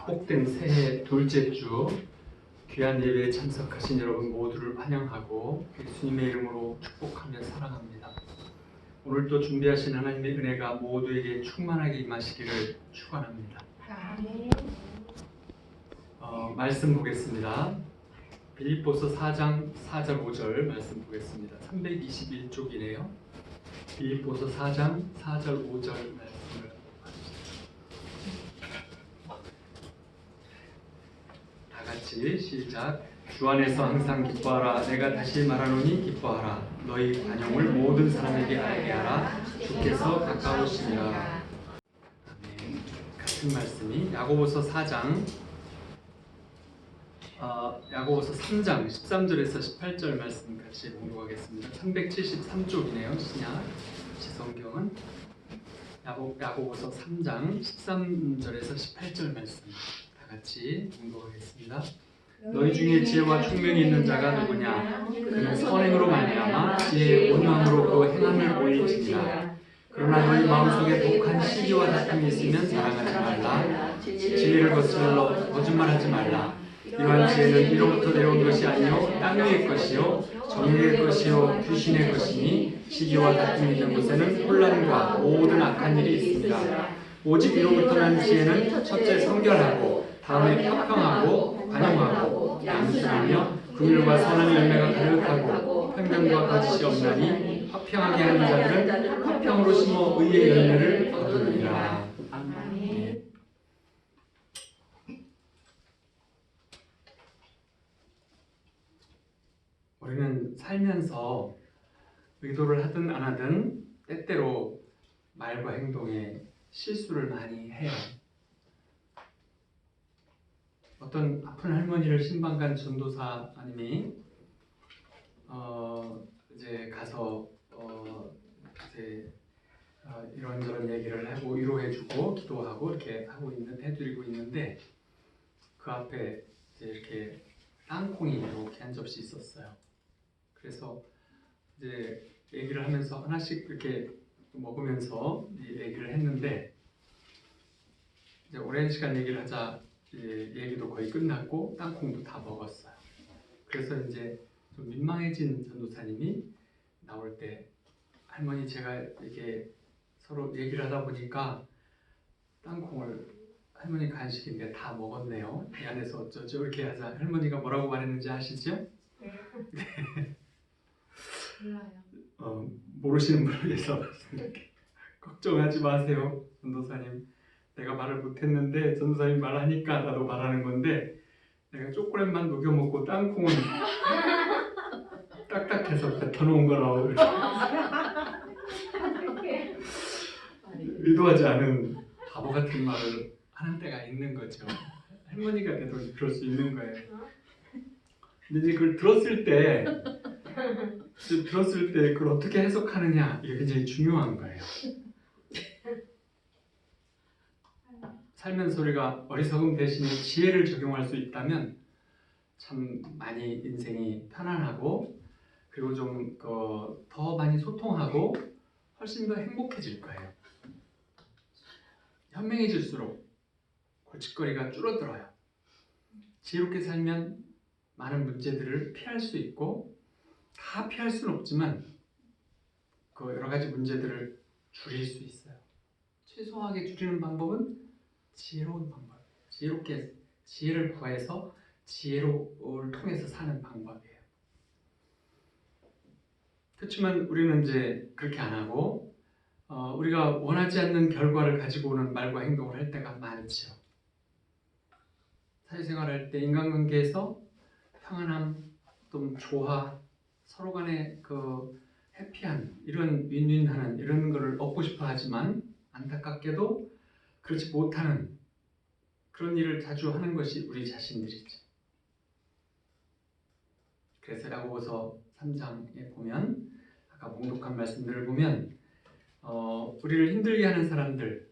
복된 새해 둘째 주 귀한 예배에 참석하신 여러분 모두를 환영하고 예수님의 이름으로 축복하며 사랑합니다. 오늘도 준비하신 하나님의 은혜가 모두에게 충만하게 임하시기를 축원합니다. 말씀 보겠습니다. 빌립보서 4장 4절 5절 말씀 보겠습니다. 321쪽이네요. 빌립보서 4장 4절 5절 말씀을 다 같이 시작. 주 안에서 항상 기뻐하라. 내가 다시 말하노니 기뻐하라. 너희 관용을 모든 사람에게 알게 하라. 주께서 가까우시니라. 아멘. 같은 말씀이 야고보서 4장 야고보서 3장 13절에서 18절 말씀 같이 공독하겠습니다. 373쪽이네요. 신약 지성경은 야고보서 3장 13절에서 18절 말씀 다 같이 공독하겠습니다. 너희 중에 지혜와 총명이 있는 자가 누구냐? 그는 선행으로 말미암아 지혜의 온유함으로 그 행함을 보일지니라. 그러나 너희 마음속에 독한 시기와 다툼이 있으면 자랑하지 말라. 진리를 거슬러 거짓말하지 말라. 이러한 지혜는 위로부터 내려온 것이 아니요 땅 위의 것이요 정의의 것이요 귀신의 것이니 시기와 다툼이 있는 곳에는 혼란과 모든 악한 일이 있습니다. 오직 위로부터 난 지혜는 첫째 성결하고 다음에 화평하고 관용하고 양순하며 긍휼과 선한 열매가 가득하고 편견과 거짓이 없나니 화평하게 하는 자들은 화평으로 심어 의의 열매를 거두리라. 아멘. 우리는 살면서 의도를 하든 안 하든 때때로 말과 행동에 실수를 많이 해요. 어떤 아픈 할머니를 신방간 전도사님이 이제 가서 이런저런 얘기를 하고 위로해주고 기도하고 이렇게 해드리고 있는데 그 앞에 이제 이렇게 땅콩이 이렇게 한 접시 있었어요. 그래서 이제 얘기를 하면서 하나씩 이렇게 먹으면서 얘기를 했는데 이제 오랜 시간 얘기를 하자 얘기도 거의 끝났고 땅콩도 다 먹었어요. 그래서 이제 좀 민망해진 전도사님이 나올 때 할머니 제가 이렇게 서로 얘기를 하다 보니까 땅콩을 할머니 간식인데 다 먹었네요. 이 안에서 어쩌죠? 이렇게 하자. 할머니가 뭐라고 말했는지 아시죠? 네. 몰라요. 모르시는 분을 위해서 이렇게 걱정하지 마세요. 전도사님. 내가 말을 못했는데 전도사님 말하니까 나도 말하는 건데 내가 초콜릿만 녹여 먹고 땅콩은 딱딱해서 뱉어놓은 거라고 의도하지 않은 바보 같은 말을 하는 때가 있는 거죠. 할머니가 돼도 그럴 수 있는 거예요. 근데 이제 그걸 들었을 때 그걸 어떻게 해석하느냐 이게 굉장히 중요한 거예요. 살면서 우리가 어리석음 대신에 지혜를 적용할 수 있다면 참 많이 인생이 편안하고 그리고 좀 더 많이 소통하고 훨씬 더 행복해질 거예요. 현명해질수록 골칫거리가 줄어들어요. 지혜롭게 살면 많은 문제들을 피할 수 있고 다 피할 수는 없지만 그 여러 가지 문제들을 줄일 수 있어요. 최소하게 줄이는 방법은 지혜로운 방법이에요. 지혜를 구해서 지혜를 통해서 사는 방법이에요. 그렇지만 우리는 이제 그렇게 안 하고 우리가 원하지 않는 결과를 가지고 오는 말과 행동을 할 때가 많죠. 사회생활할 때 인간관계에서 평안함, 또 조화, 서로 간의 그 해피한 이런 윈윈하는 이런 거를 얻고 싶어 하지만 안타깝게도 그렇지 못하는 그런 일을 자주 하는 것이 우리 자신들이죠. 그래서 야고보서 3장에 보면 아까 봉독한 말씀들을 보면 우리를 힘들게 하는 사람들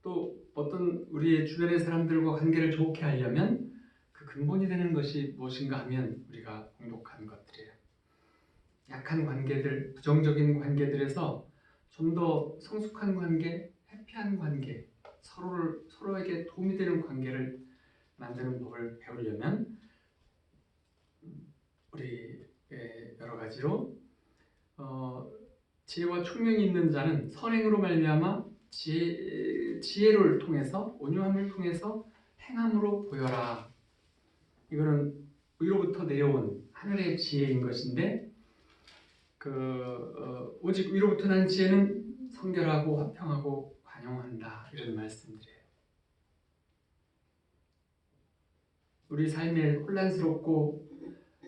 또 어떤 우리의 주변의 사람들과 관계를 좋게 하려면 그 근본이 되는 것이 무엇인가 하면 우리가 봉독한 것들이에요. 약한 관계들, 부정적인 관계들에서 좀 더 성숙한 관계, 해피한 관계, 서로에게 도움이 되는 관계를 만드는 법을 배우려면 우리 여러 가지로 지혜와 총명이 있는 자는 선행으로 말미암아 지혜를 통해서 온유함을 통해서 행함으로 보여라. 이거는 위로부터 내려온 하늘의 지혜인 것인데 오직 위로부터 난 지혜는 성결하고 화평하고 관용한다. 이런 말씀들이에요. 우리 삶에 혼란스럽고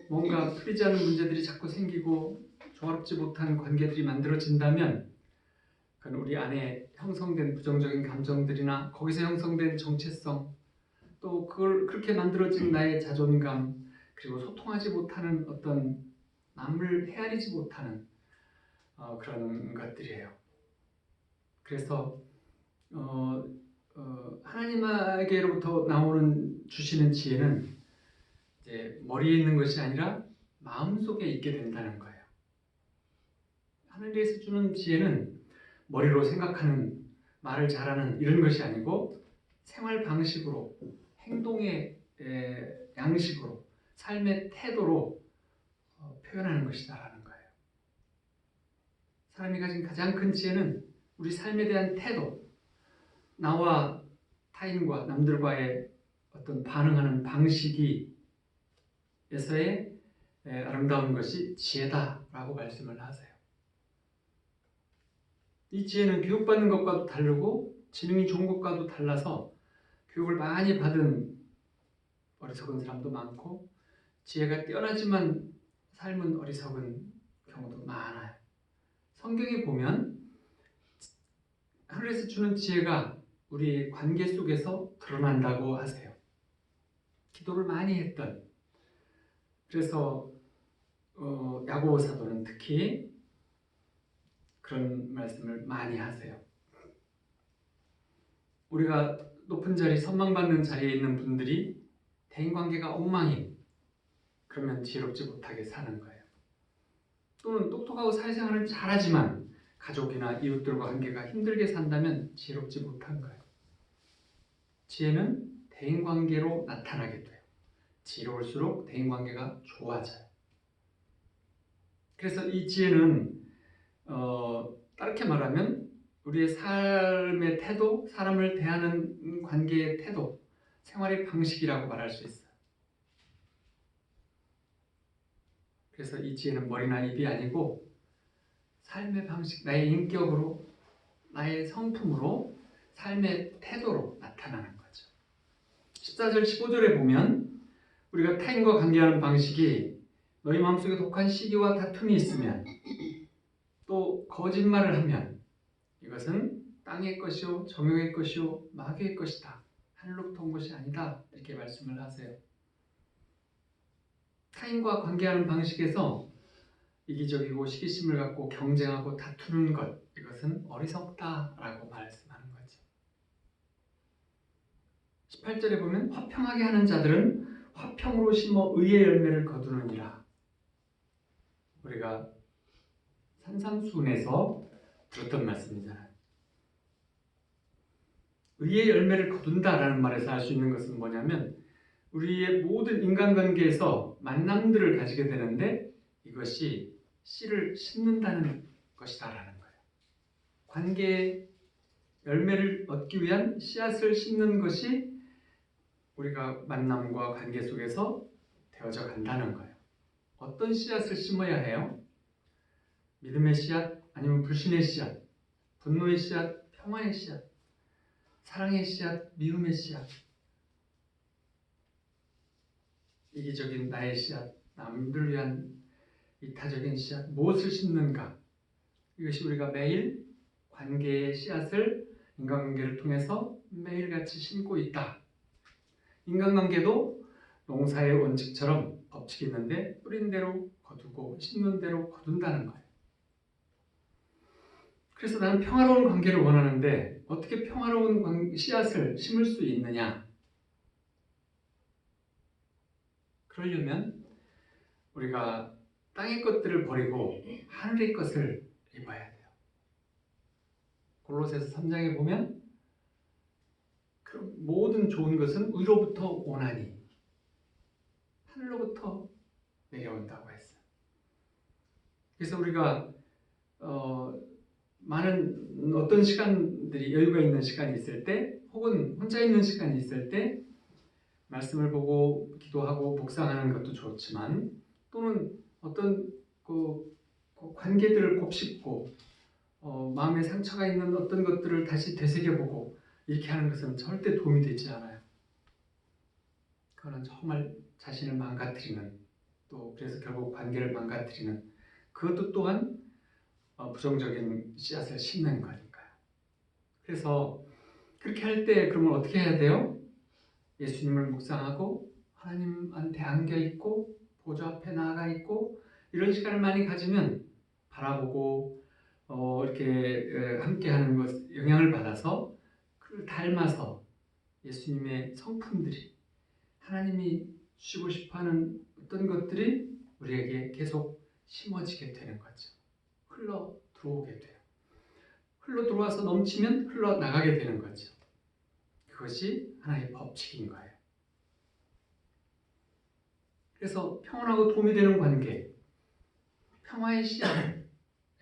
뭔가 풀리지 않는 문제들이 자꾸 생기고 조화롭지 못한 관계들이 만들어진다면 그건 우리 안에 형성된 부정적인 감정들이나 거기서 형성된 정체성 또 그걸 그렇게 만들어진 나의 자존감 그리고 소통하지 못하는 어떤 남을 헤아리지 못하는 그런 것들이에요. 그래서 하나님에게로부터 주시는 지혜는 이제 머리에 있는 것이 아니라 마음속에 있게 된다는 거예요. 하늘에서 주는 지혜는 머리로 생각하는, 말을 잘하는 이런 것이 아니고 생활 방식으로, 행동의 양식으로, 삶의 태도로 표현하는 것이다라는 거예요. 사람이 가진 가장 큰 지혜는 우리 삶에 대한 태도, 나와 타인과 남들과의 어떤 반응하는 방식이 에서의 아름다운 것이 지혜다라고 말씀을 하세요. 이 지혜는 교육받는 것과도 다르고 지능이 좋은 것과도 달라서 교육을 많이 받은 어리석은 사람도 많고 지혜가 뛰어나지만 삶은 어리석은 경우도 많아요. 성경에 보면 하늘에서 주는 지혜가 우리 관계 속에서 드러난다고 하세요. 기도를 많이 했던 그래서 야고보 사도는 특히 그런 말씀을 많이 하세요. 우리가 높은 자리, 선망받는 자리에 있는 분들이 대인관계가 엉망인 그러면 지혜롭지 못하게 사는 거예요. 또는 똑똑하고 사회생활을 잘하지만 가족이나 이웃들과 관계가 힘들게 산다면 지혜롭지 못한 거예요. 지혜는 대인관계로 나타나게 돼요. 지혜로울수록 대인관계가 좋아져요. 그래서 이 지혜는 다르게 말하면 우리의 삶의 태도, 사람을 대하는 관계의 태도, 생활의 방식이라고 말할 수 있어요. 그래서 이 지혜는 머리나 입이 아니고 삶의 방식, 나의 인격으로, 나의 성품으로, 삶의 태도로 나타나는 거죠. 14절, 15절에 보면 우리가 타인과 관계하는 방식이 너희 마음속에 독한 시기와 다툼이 있으면 또 거짓말을 하면 이것은 땅의 것이요 정욕의 것이요 마귀의 것이다. 하늘로부터 온 것이 아니다. 이렇게 말씀을 하세요. 타인과 관계하는 방식에서 이기적이고 시기심을 갖고 경쟁하고 다투는 것 이것은 어리석다라고 말씀하는 거죠. 18절에 보면 화평하게 하는 자들은 화평으로 심어 의의 열매를 거두느니라. 우리가 산상수훈에서 들었던 말씀이잖아요. 의의 열매를 거둔다라는 말에서 알 수 있는 것은 뭐냐면 우리의 모든 인간관계에서 만남들을 가지게 되는데 이것이 씨를 심는다는 것이다라는 거예요. 관계의 열매를 얻기 위한 씨앗을 심는 것이 우리가 만남과 관계 속에서 되어져 간다는 거예요. 어떤 씨앗을 심어야 해요? 믿음의 씨앗 아니면 불신의 씨앗, 분노의 씨앗, 평화의 씨앗, 사랑의 씨앗, 미움의 씨앗, 이기적인 나의 씨앗, 남들을 위한 이타적인 씨앗, 무엇을 심는가? 이것이 우리가 매일 관계의 씨앗을 인간관계를 통해서 매일같이 심고 있다. 인간관계도 농사의 원칙처럼 법칙이 있는데 뿌린 대로 거두고 심는 대로 거둔다는 거예요. 그래서 나는 평화로운 관계를 원하는데 어떻게 평화로운 씨앗을 심을 수 있느냐? 그러려면 우리가 땅의 것들을 버리고 하늘의 것을 입어야 돼요. 골로새서 3장에 보면 그럼 모든 좋은 것은 위로부터 오나니 하늘로부터 내려온다고 했어요. 그래서 우리가 많은 어떤 시간들이 여유가 있는 시간이 있을 때 혹은 혼자 있는 시간이 있을 때 말씀을 보고 기도하고 묵상하는 것도 좋지만 또는 어떤 관계들을 곱씹고 마음에 상처가 있는 어떤 것들을 다시 되새겨보고 이렇게 하는 것은 절대 도움이 되지 않아요. 그거는 정말 자신을 망가뜨리는 또 그래서 결국 관계를 망가뜨리는 그것도 또한 부정적인 씨앗을 심는 거니까요. 그래서 그렇게 할 때 그러면 어떻게 해야 돼요? 예수님을 묵상하고 하나님한테 안겨있고 보좌 앞에 나아가 있고 이런 시간을 많이 가지면 바라보고 이렇게 함께하는 것 영향을 받아서 그를 닮아서 예수님의 성품들이 하나님이 주시고 싶어하는 어떤 것들이 우리에게 계속 심어지게 되는 거죠. 흘러 들어오게 돼요. 흘러 들어와서 넘치면 흘러 나가게 되는 거죠. 그것이 하나의 법칙인 거예요. 그래서 평온하고 도움이 되는 관계, 평화의 씨앗,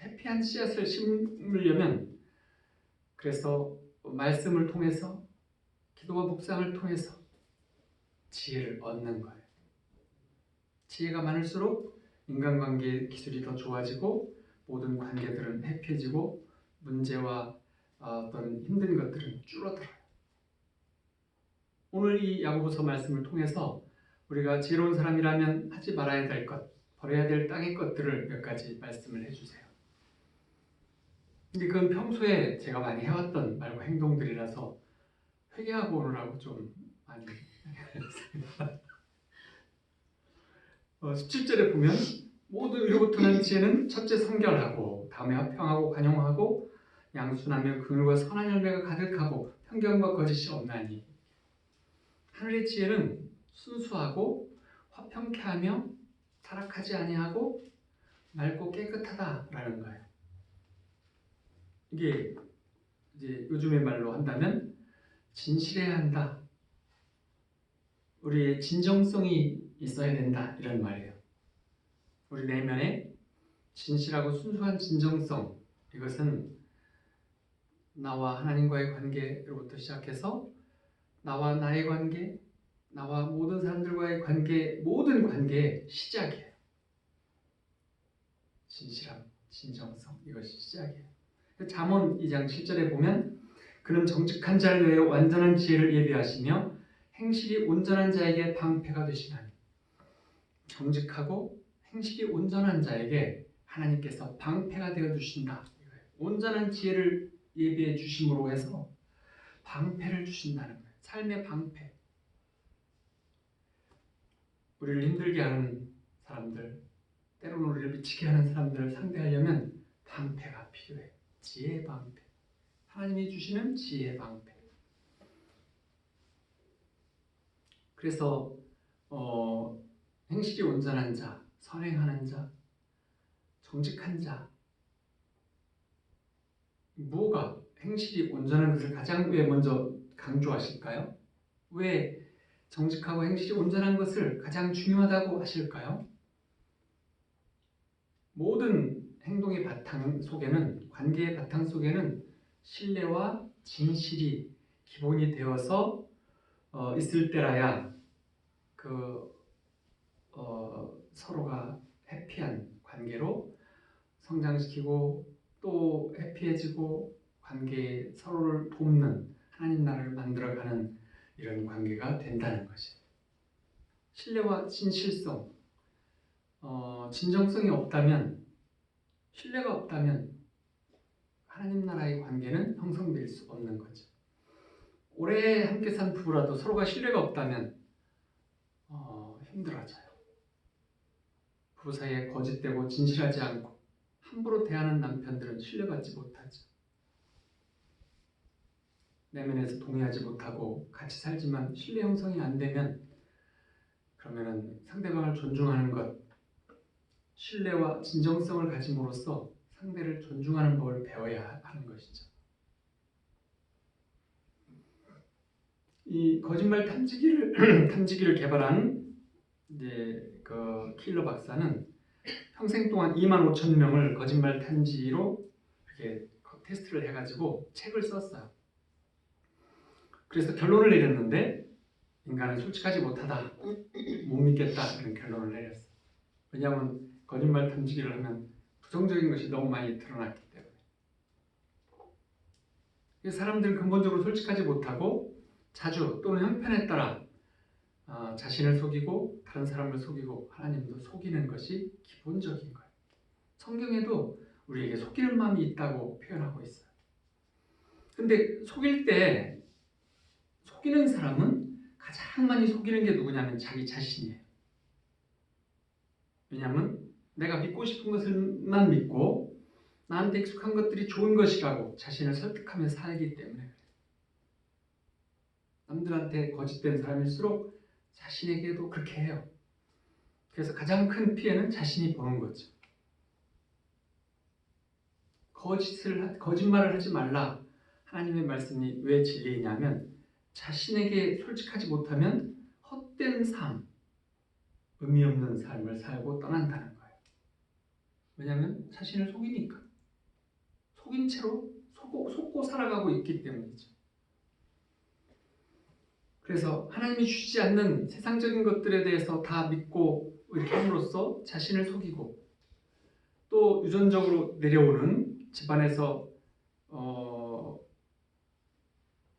해피한 씨앗을 심으려면 그래서 말씀을 통해서 기도와 묵상을 통해서 지혜를 얻는 거예요. 지혜가 많을수록 인간관계 기술이 더 좋아지고 모든 관계들은 해피해지고 문제와 어떤 힘든 것들은 줄어들어요. 오늘 이 야고보서 말씀을 통해서 우리가 지혜로운 사람이라면 하지 말아야 될 것, 버려야 될 땅의 것들을 몇 가지 말씀을 해주세요. 근데 그건 평소에 제가 많이 해왔던 말과 행동들이라서 회개하고 오느라고 좀 많이 17절에 보면 모두 위로부터 난 지혜는 첫째 성결하고 다음에 화평하고 관용하고 양순하며 긍휼과 선한 열매가 가득하고 편견과 거짓이 없나니 하늘의 지혜는 순수하고 화평케 하며 타락하지 아니하고 맑고 깨끗하다라는 거예요. 이게 이제 요즘의 말로 한다면 진실해야 한다. 우리의 진정성이 있어야 된다 이런 말이에요. 우리 내면에 진실하고 순수한 진정성, 이것은 나와 하나님과의 관계로부터 시작해서 나와 나의 관계, 나와 모든 사람들과의 관계, 모든 관계의 시작이에요. 진실함, 진정성, 이것이 시작이에요. 잠언 2장 7절에 보면 그는 정직한 자를 위하여 완전한 지혜를 예비하시며 행실이 온전한 자에게 방패가 되시나니 정직하고 행실이 온전한 자에게 하나님께서 방패가 되어 주신다. 온전한 지혜를 예비해 주심으로 해서 방패를 주신다는 거예요. 삶의 방패. 우리를 힘들게 하는 사람들, 때로는 우리를 미치게 하는 사람들을 상대하려면 방패가 필요해. 지혜의 방패. 하나님이 주시는 지혜의 방패. 그래서 행실이 온전한 자, 선행하는 자, 정직한 자, 뭐가 행실이 온전한 것을 가장 왜 먼저 강조하실까요? 왜 정직하고 행실이 온전한 것을 가장 중요하다고 하실까요? 모든 행동의 바탕 속에는, 관계의 바탕 속에는 신뢰와 진실이 기본이 되어서 있을 때라야 서로가 해피한 관계로 성장시키고 또 해피해지고 관계에 서로를 돕는 하나님 나라를 만들어가는 이런 관계가 된다는 것이에요. 신뢰와 진실성, 진정성이 없다면, 신뢰가 없다면 하나님 나라의 관계는 형성될 수 없는 거죠. 오래 함께 산 부부라도 서로가 신뢰가 없다면 힘들어져요. 부부 사이에 거짓되고 진실하지 않고 함부로 대하는 남편들은 신뢰받지 못하죠. 내면에서 동의하지 못하고 같이 살지만 신뢰 형성이 안 되면 그러면은 상대방을 존중하는 것, 신뢰와 진정성을 가짐으로써 상대를 존중하는 법을 배워야 하는 것이죠. 이 거짓말 탐지기를 탐지기를 개발한 이제 그 킬러 박사는 평생 동안 25,000명을 거짓말 탐지로 이렇게 테스트를 해가지고 책을 썼어요. 그래서 결론을 내렸는데 인간은 솔직하지 못하다, 못 믿겠다 이런 결론을 내렸어요. 왜냐하면 거짓말 탐지기를 하면 부정적인 것이 너무 많이 드러났기 때문에. 사람들은 근본적으로 솔직하지 못하고 자주 또는 형편에 따라 자신을 속이고 다른 사람을 속이고 하나님도 속이는 것이 기본적인 거예요. 성경에도 우리에게 속이는 마음이 있다고 표현하고 있어요. 근데 속이는 사람은 가장 많이 속이는 게 누구냐면 자기 자신이에요. 왜냐하면 내가 믿고 싶은 것을만 믿고 나한테 익숙한 것들이 좋은 것이라고 자신을 설득하며 살기 때문에 그래요. 남들한테 거짓된 사람일수록 자신에게도 그렇게 해요. 그래서 가장 큰 피해는 자신이 보는 거죠. 거짓말을 하지 말라. 하나님의 말씀이 왜 진리이냐면 자신에게 솔직하지 못하면 헛된 삶, 의미 없는 삶을 살고 떠난다는 거예요. 왜냐하면 자신을 속이니까. 속인 채로 속고 살아가고 있기 때문이죠. 그래서 하나님이 주시지 않는 세상적인 것들에 대해서 다 믿고 이렇게 함으로써 자신을 속이고 또 유전적으로 내려오는 집안에서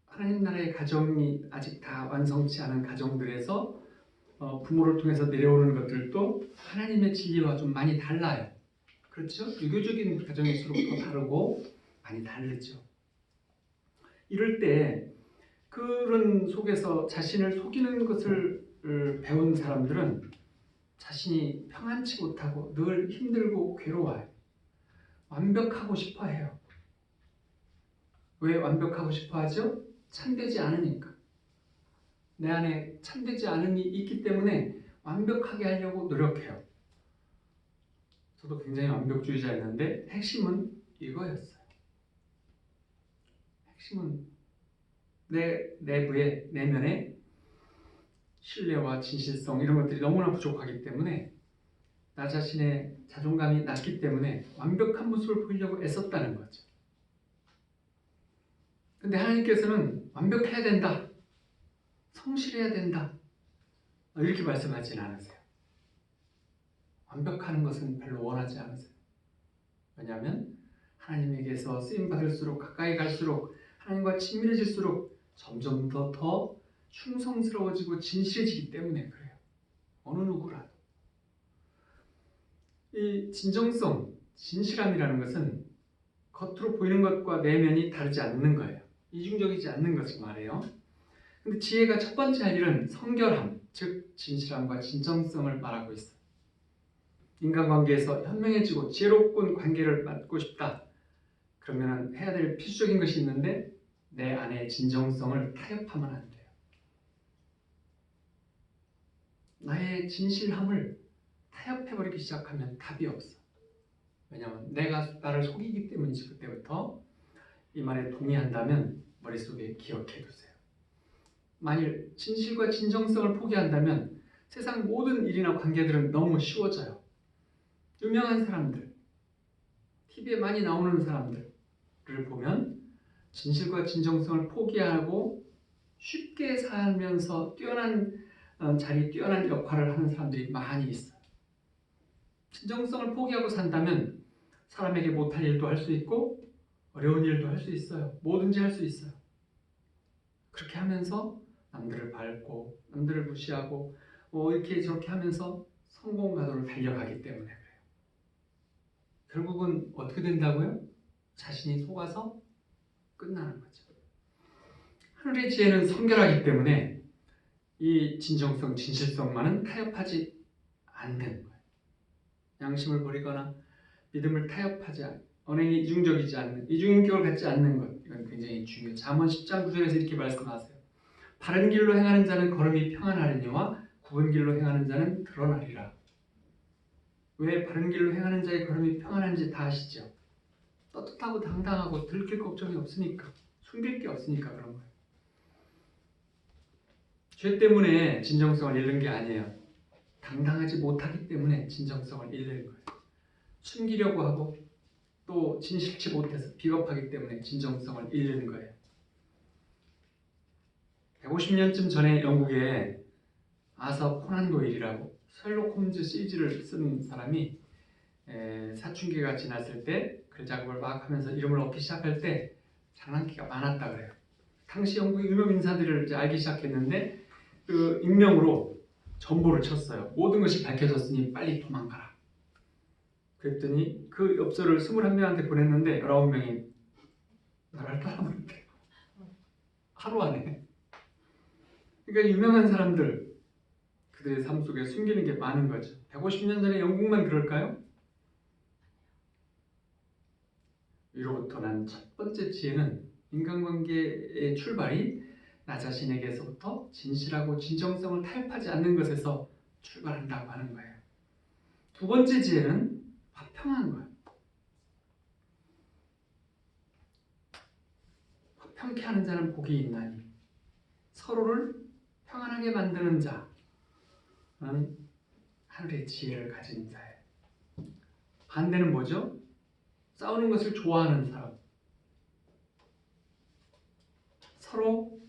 하나님 나라의 가정이 아직 다 완성치 않은 가정들에서 부모를 통해서 내려오는 것들도 하나님의 진리와 좀 많이 달라요. 그렇죠? 유교적인 가정일수록 더 다르고 많이 다르죠. 이럴 때 그런 속에서 자신을 속이는 것을 배운 사람들은 자신이 평안치 못하고 늘 힘들고 괴로워요. 완벽하고 싶어 해요. 왜 완벽하고 싶어 하죠? 참되지 않으니까. 내 안에 참되지 않음이 있기 때문에 완벽하게 하려고 노력해요. 저도 굉장히 완벽주의자였는데 핵심은 이거였어요. 핵심은 내 내부에, 내면에 신뢰와 진실성 이런 것들이 너무나 부족하기 때문에 나 자신의 자존감이 낮기 때문에 완벽한 모습을 보이려고 애썼다는 거죠. 근데 하나님께서는 완벽해야 된다, 성실해야 된다 이렇게 말씀하지는 않으세요. 완벽하는 것은 별로 원하지 않으세요. 왜냐하면 하나님에게서 쓰임받을수록 가까이 갈수록 하나님과 친밀해질수록 점점 더 충성스러워지고 진실해지기 때문에 그래요. 어느 누구라도. 이 진정성, 진실함이라는 것은 겉으로 보이는 것과 내면이 다르지 않는 거예요. 이중적이지 않는 것을 말해요. 근데 지혜가 첫 번째 할 일은 성결함, 즉 진실함과 진정성을 말하고 있어요. 인간관계에서 현명해지고 지혜롭군 관계를 맺고 싶다. 그러면 해야 될 필수적인 것이 있는데 내 안의 진정성을 타협하면 안 돼요. 나의 진실함을 타협해버리기 시작하면 답이 없어. 왜냐하면 내가 나를 속이기 때문이지. 그때부터 이 말에 동의한다면 머릿속에 기억해두세요. 만일 진실과 진정성을 포기한다면 세상 모든 일이나 관계들은 너무 쉬워져요. 유명한 사람들, TV에 많이 나오는 사람들을 보면 진실과 진정성을 포기하고 쉽게 살면서 뛰어난 역할을 하는 사람들이 많이 있어요. 진정성을 포기하고 산다면 사람에게 못할 일도 할 수 있고 어려운 일도 할 수 있어요. 뭐든지 할 수 있어요. 그렇게 하면서 남들을 밟고 남들을 무시하고 이렇게 저렇게 하면서 성공 가도를 달려가기 때문에 그래요. 결국은 어떻게 된다고요? 자신이 속아서 끝나는 거죠. 하늘의 지혜는 성결하기 때문에 이 진정성, 진실성만은 타협하지 않는 거예요. 양심을 버리거나 믿음을 타협하지 않는, 언행이 이중적이지 않는, 이중인격을 갖지 않는 것, 이건 굉장히 중요해요. 잠언 10장 9절에서 이렇게 말씀하세요. 바른 길로 행하는 자는 걸음이 평안하려니와 굽은 길로 행하는 자는 드러나리라. 왜 바른 길로 행하는 자의 걸음이 평안한지 다 아시죠? 떳떳하고 당당하고 들킬 걱정이 없으니까, 숨길 게 없으니까 그런 거예요. 죄 때문에 진정성을 잃는 게 아니에요. 당당하지 못하기 때문에 진정성을 잃는 거예요. 숨기려고 하고 또 진실치 못해서 비겁하기 때문에 진정성을 잃는 거예요. 150년쯤 전에 영국에 아서 코난 도일이라고 셜록 홈즈 시리즈를 쓴 사람이 사춘기가 지났을 때 글 작업을 막 하면서 이름을 얻기 시작할 때 장난기가 많았다 그래요. 당시 영국 유명 인사들을 이제 알기 시작했는데 그 익명으로 전보를 쳤어요. 모든 것이 밝혀졌으니 빨리 도망가라. 그랬더니 그 엽서를 21명한테 보냈는데 19명이 나를 따라버렸대요. 하루 안에. 그러니까 유명한 사람들 그들의 삶 속에 숨기는 게 많은 거죠. 150년 전에 영국만 그럴까요? 위로부터 난 첫 번째 지혜는 인간관계의 출발이 나 자신에게서부터 진실하고 진정성을 타협하지 않는 것에서 출발한다고 하는 거예요. 두 번째 지혜는 화평한 거예요. 화평케 하는 자는 복이 있나니 서로를 평안하게 만드는 자는 하늘의 지혜를 가진 자예요. 반대는 뭐죠? 싸우는 것을 좋아하는 사람, 서로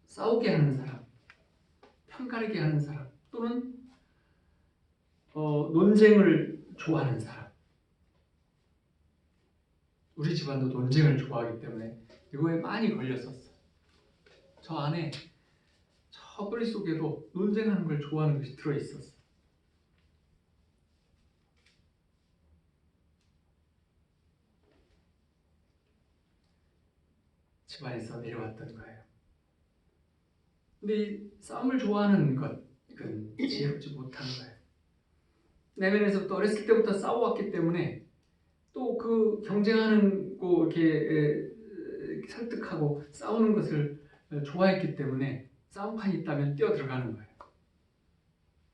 싸우게 하는 사람, 편가르게 하는 사람, 또는 논쟁을 좋아하는 사람. 우리 집안도 논쟁을 좋아하기 때문에 이거에 많이 걸렸었어요. 저 안에 저 머릿속에도 논쟁하는 걸 좋아하는 것이 들어있었어요. 집안에서 내려왔던 거예요. 근데 이 싸움을 좋아하는 것은 지혜롭지 못한 거예요. 내면에서부터 어렸을 때부터 싸워왔기 때문에 또 그 경쟁하는 거 이렇게 설득하고 싸우는 것을 좋아했기 때문에 싸움판이 있다면 뛰어들어가는 거예요.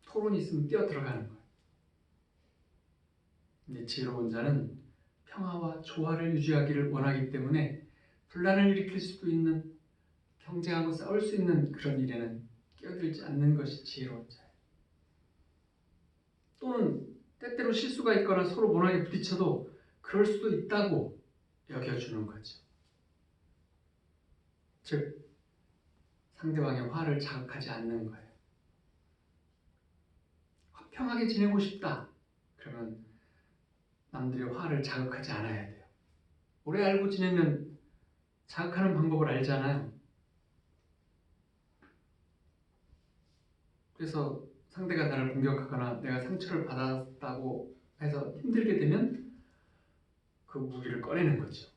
토론이 있으면 뛰어들어가는 거예요. 근데 지혜로운 자는 평화와 조화를 유지하기를 원하기 때문에 분란을 일으킬 수도 있는 경쟁하고 싸울 수 있는 그런 일에는 끼어들지 않는 것이 지혜로운 자예요. 또는 때때로 실수가 있거나 서로 못하게 부딪혀도 그럴 수도 있다고 여겨주는 거죠. 즉 상대방의 화를 자극하지 않는 거예요. 화평하게 지내고 싶다. 그러면 남들의 화를 자극하지 않아야 돼요. 오래 알고 지내면 자극하는 방법을 알잖아요. 그래서 상대가 나를 공격하거나 내가 상처를 받았다고 해서 힘들게 되면 그 무기를 꺼내는 거죠.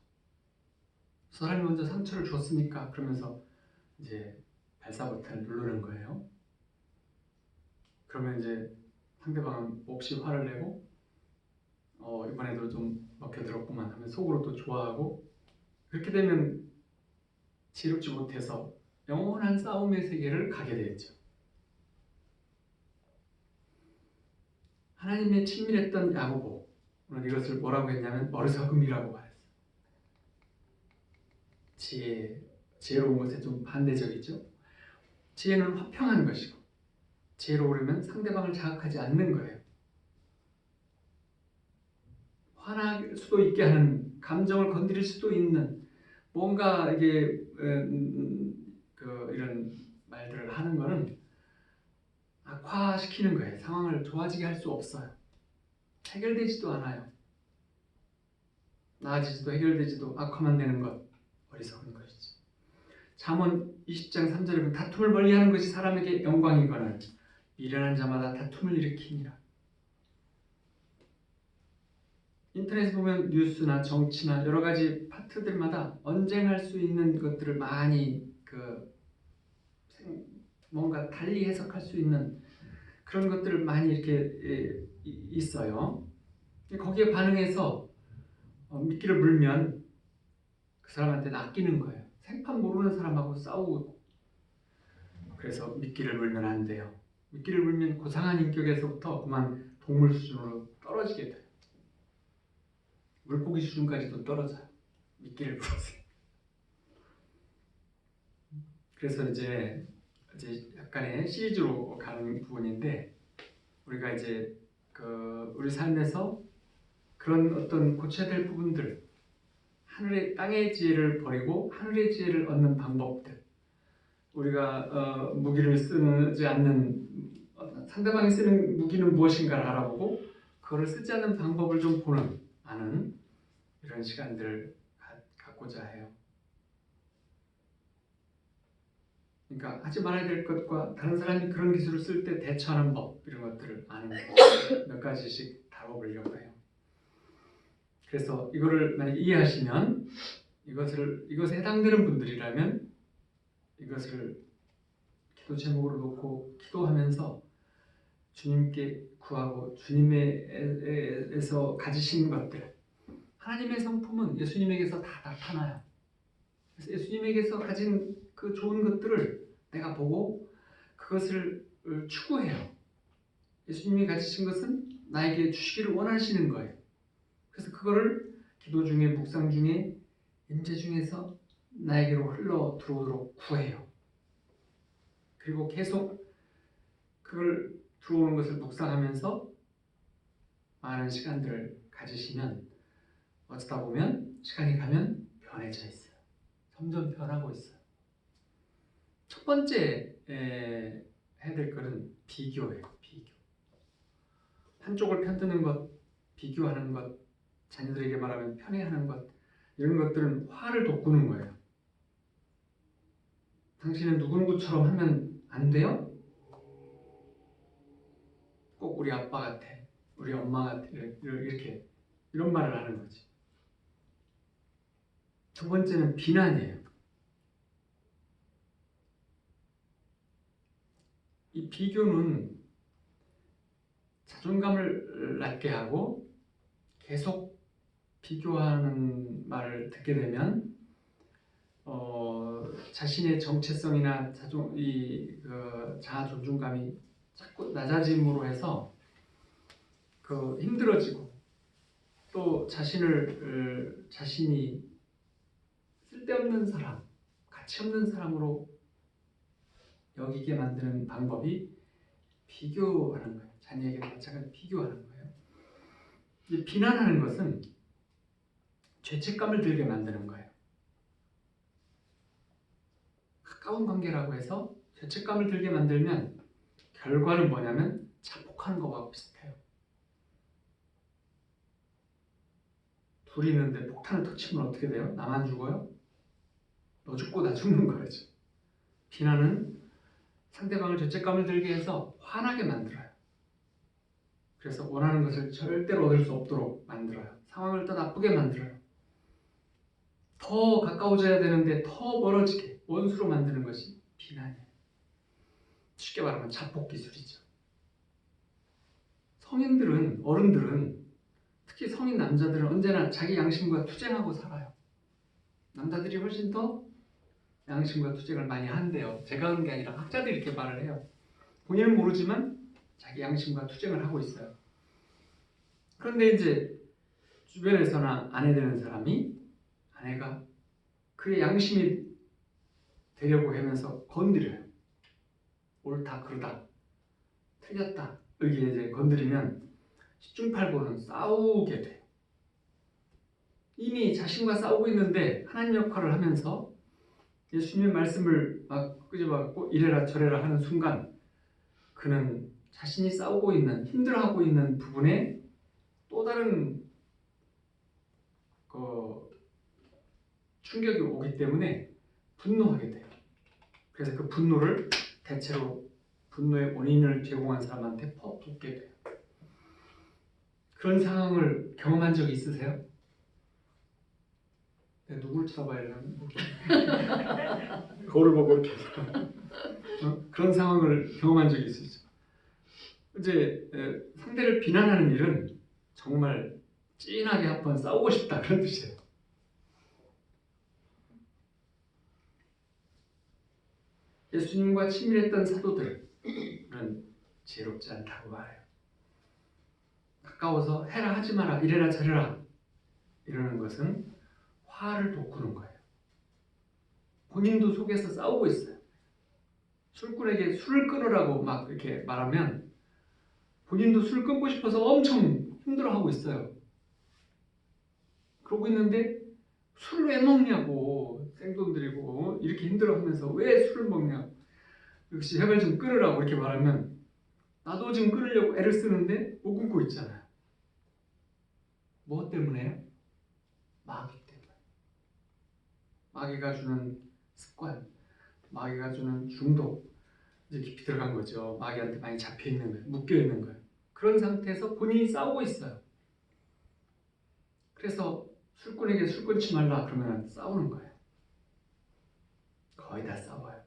사람이 먼저 상처를 줬으니까 그러면서 이제 발사 버튼을 누르는 거예요. 그러면 이제 상대방은 몹시 화를 내고 이번에도 좀 먹혀들었구만 하면 속으로 또 좋아하고, 그렇게 되면 지롭지 못해서 영원한 싸움의 세계를 가게 되죠. 하나님의 친밀했던 야고보, 오늘 이것을 뭐라고 했냐면 어리석음이라고 말했어요. 지혜로운 것에 좀 반대적이죠. 지혜는 화평한 것이고 지혜로우려면 상대방을 자극하지 않는 거예요. 화날 수도 있게 하는, 감정을 건드릴 수도 있는 뭔가 이게 이런 말들을 하는 거는 악화시키는 거예요. 상황을 좋아지게 할 수 없어요. 해결되지도 않아요. 나아지지도 해결되지도 악화만 되는 것, 어리석은 것이지. 잠언 20장 3절에 보면 다툼을 멀리하는 것이 사람에게 영광이거늘 미련한 자마다 다툼을 일으키니라. 인터넷에 보면 뉴스나 정치나 여러 가지 파트들마다 언쟁할 수 있는 것들을 많이 뭔가 달리 해석할 수 있는 그런 것들을 많이 이렇게 있어요. 거기에 반응해서 미끼를 물면 그 사람한테 낚이는 거예요. 생판 모르는 사람하고 싸우고. 그래서 미끼를 물면 안 돼요. 미끼를 물면 고상한 인격에서부터 그만 동물 수준으로 떨어지게 돼요. 물고기 수준까지도 떨어져요. 미끼를 물었어요. 그래서 이제 이제 약간의 시리즈로 가는 부분인데 우리가 이제 우리 삶에서 그런 어떤 고쳐야 될 부분들, 하늘의 땅의 지혜를 버리고 하늘의 지혜를 얻는 방법들, 우리가 무기를 쓰지 않는 상대방이 쓰는 무기는 무엇인가를 알아보고 그거를 쓰지 않는 방법을 좀 아는 이런 시간들을 갖고자 해요. 그러니까 하지 말아야 될 것과 다른 사람이 그런 기술을 쓸 때 대처하는 법 이런 것들을 아는 몇 가지씩 다뤄보려고 해요. 그래서 이거를 만약 이해하시면 이것에 해당되는 분들이라면 이것을 기도 제목으로 놓고 기도하면서 주님께 구하고 주님에서 가지신 것들, 하나님의 성품은 예수님에게서 다 나타나요. 그래서 예수님에게서 가진 그 좋은 것들을 내가 보고 그것을 추구해요. 예수님이 가지신 것은 나에게 주시기를 원하시는 거예요. 그래서 그거를 기도 중에 묵상 중에 임재 중에서 나에게로 흘러 들어오도록 구해요. 그리고 계속 그걸 들어오는 것을 묵상하면서 많은 시간들을 가지시면 어쩌다 보면 시간이 가면 변해져 있어요. 점점 변하고 있어요. 첫 번째 해야 될 것은 비교예요. 비교. 한쪽을 편드는 것, 비교하는 것, 자녀들에게 말하면 편애하는 것, 이런 것들은 화를 돋구는 거예요. 당신은 누구누구처럼 하면 안 돼요? 꼭 우리 아빠 같아, 우리 엄마 같아, 이렇게 이런 말을 하는 거지. 두 번째는 비난이에요. 이 비교는 자존감을 낮게 하고 계속 비교하는 말을 듣게 되면 자신의 정체성이나 자아 존중감이 자꾸 낮아짐으로 해서 힘들어지고 또 자신이 쓸데없는 사람, 가치 없는 사람으로 여기게 만드는 방법이 비교하는 거예요. 자녀에게 마찬가지로 비교하는 거예요. 이 비난하는 것은 죄책감을 들게 만드는 거예요. 가까운 관계라고 해서 죄책감을 들게 만들면 결과는 뭐냐면 자폭하는 것과 비슷해요. 둘이 있는데 폭탄을 터치면 어떻게 돼요? 나만 죽어요? 너 죽고 나 죽는 거죠. 비난은 상대방을 죄책감을 들게 해서 화나게 만들어요. 그래서 원하는 것을 절대로 얻을 수 없도록 만들어요. 상황을 더 나쁘게 만들어요. 더 가까워져야 되는데 더 멀어지게 원수로 만드는 것이 비난이에요. 쉽게 말하면 자폭 기술이죠. 어른들은 특히 성인 남자들은 언제나 자기 양심과 투쟁하고 살아요. 남자들이 훨씬 더 양심과 투쟁을 많이 한대요. 제가 하는 게 아니라 학자들이 이렇게 말을 해요. 본인은 모르지만 자기 양심과 투쟁을 하고 있어요. 그런데 이제 주변에서나 아내 되는 사람이 아내가 그의 양심이 되려고 하면서 건드려요. 옳다, 그러다, 틀렸다 이렇게 이제 건드리면 10중8구는 싸우게 돼요. 이미 자신과 싸우고 있는데 하나님 역할을 하면서 예수님의 말씀을 막 끄집어갖고 이래라 저래라 하는 순간 그는 자신이 싸우고 있는, 힘들어하고 있는 부분에 또 다른 충격이 오기 때문에 분노하게 돼요. 그래서 그 분노를 대체로 분노의 원인을 제공한 사람한테 퍼붓게 돼요. 그런 상황을 경험한 적이 있으세요? 내가 누굴 쳐다봐야 되나? 거울을 보고 이렇게 그런 상황을 경험한 적이 있으시죠? 이제 상대를 비난하는 일은 정말 찐하게 한번 싸우고 싶다 그런 뜻이에요. 예수님과 친밀했던 사도들은 지혜롭지 않다고 말해요. 가까워서 해라 하지 마라 이래라 저래라 이러는 것은 화를 돋구는 거예요. 본인도 속에서 싸우고 있어요. 술꾼에게 술을 끊으라고 막 이렇게 말하면 본인도 술 끊고 싶어서 엄청 힘들어하고 있어요. 그러고 있는데 술을 왜 먹냐고, 생돈 들이고 이렇게 힘들어하면서 왜 술을 먹냐고, 역시 제발 좀 끊으라고 이렇게 말하면 나도 지금 끊으려고 애를 쓰는데 못 끊고 있잖아요. 뭐 때문에요? 마귀 때문에. 마귀가 주는 습관, 마귀가 주는 중독, 이제 깊이 들어간 거죠. 마귀한테 많이 잡혀 있는 거예요. 묶여 있는 거예요. 그런 상태에서 본인이 싸우고 있어요. 그래서 술꾼에게 술 끊지 말라 그러면 싸우는 거예요. 거의 다 싸워요.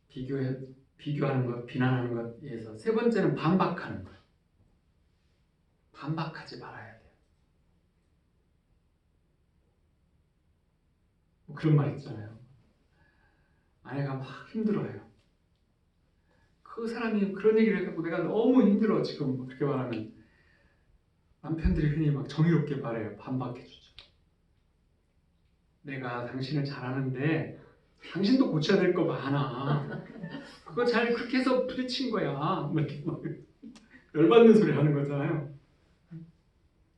비교하는 것, 비난하는 것에 의해서. 세 번째는 반박하는 거예요. 반박하지 말아야 돼요. 뭐 그런 말 있잖아요. 아내가 막 힘들어요. 그 사람이 그런 얘기를 해갖고 내가 너무 힘들어 지금 그렇게 말하면 남편들이 흔히 막 정의롭게 말해요. 반박해주죠. 내가 당신을 잘하는데 당신도 고쳐야 될 거 많아. 그거 잘 그렇게 해서 부딪힌 거야. 이렇게 막 열받는 소리 하는 거잖아요.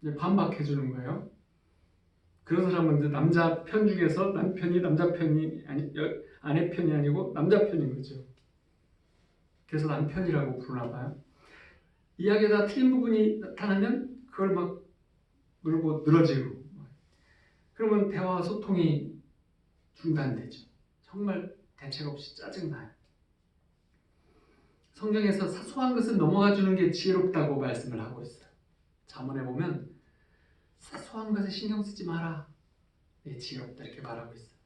이제 반박해주는 거예요. 그런 사람은 이제 남자 편 중에서 남편이 남자 편이 아니 아내 편이 아니고 남자 편인 거죠. 그래서 남편이라고 부르나 봐요. 이야기에다 틀린 부분이 나타나면 그걸 막 물고 늘어지고, 그러면 대화와 소통이 중단되죠. 정말 대책 없이 짜증나요. 성경에서 사소한 것은 넘어가 주는 게 지혜롭다고 말씀을 하고 있어요. 잠언에 보면 사소한 것에 신경 쓰지 마라, 네, 지혜롭다 이렇게 말하고 있어요.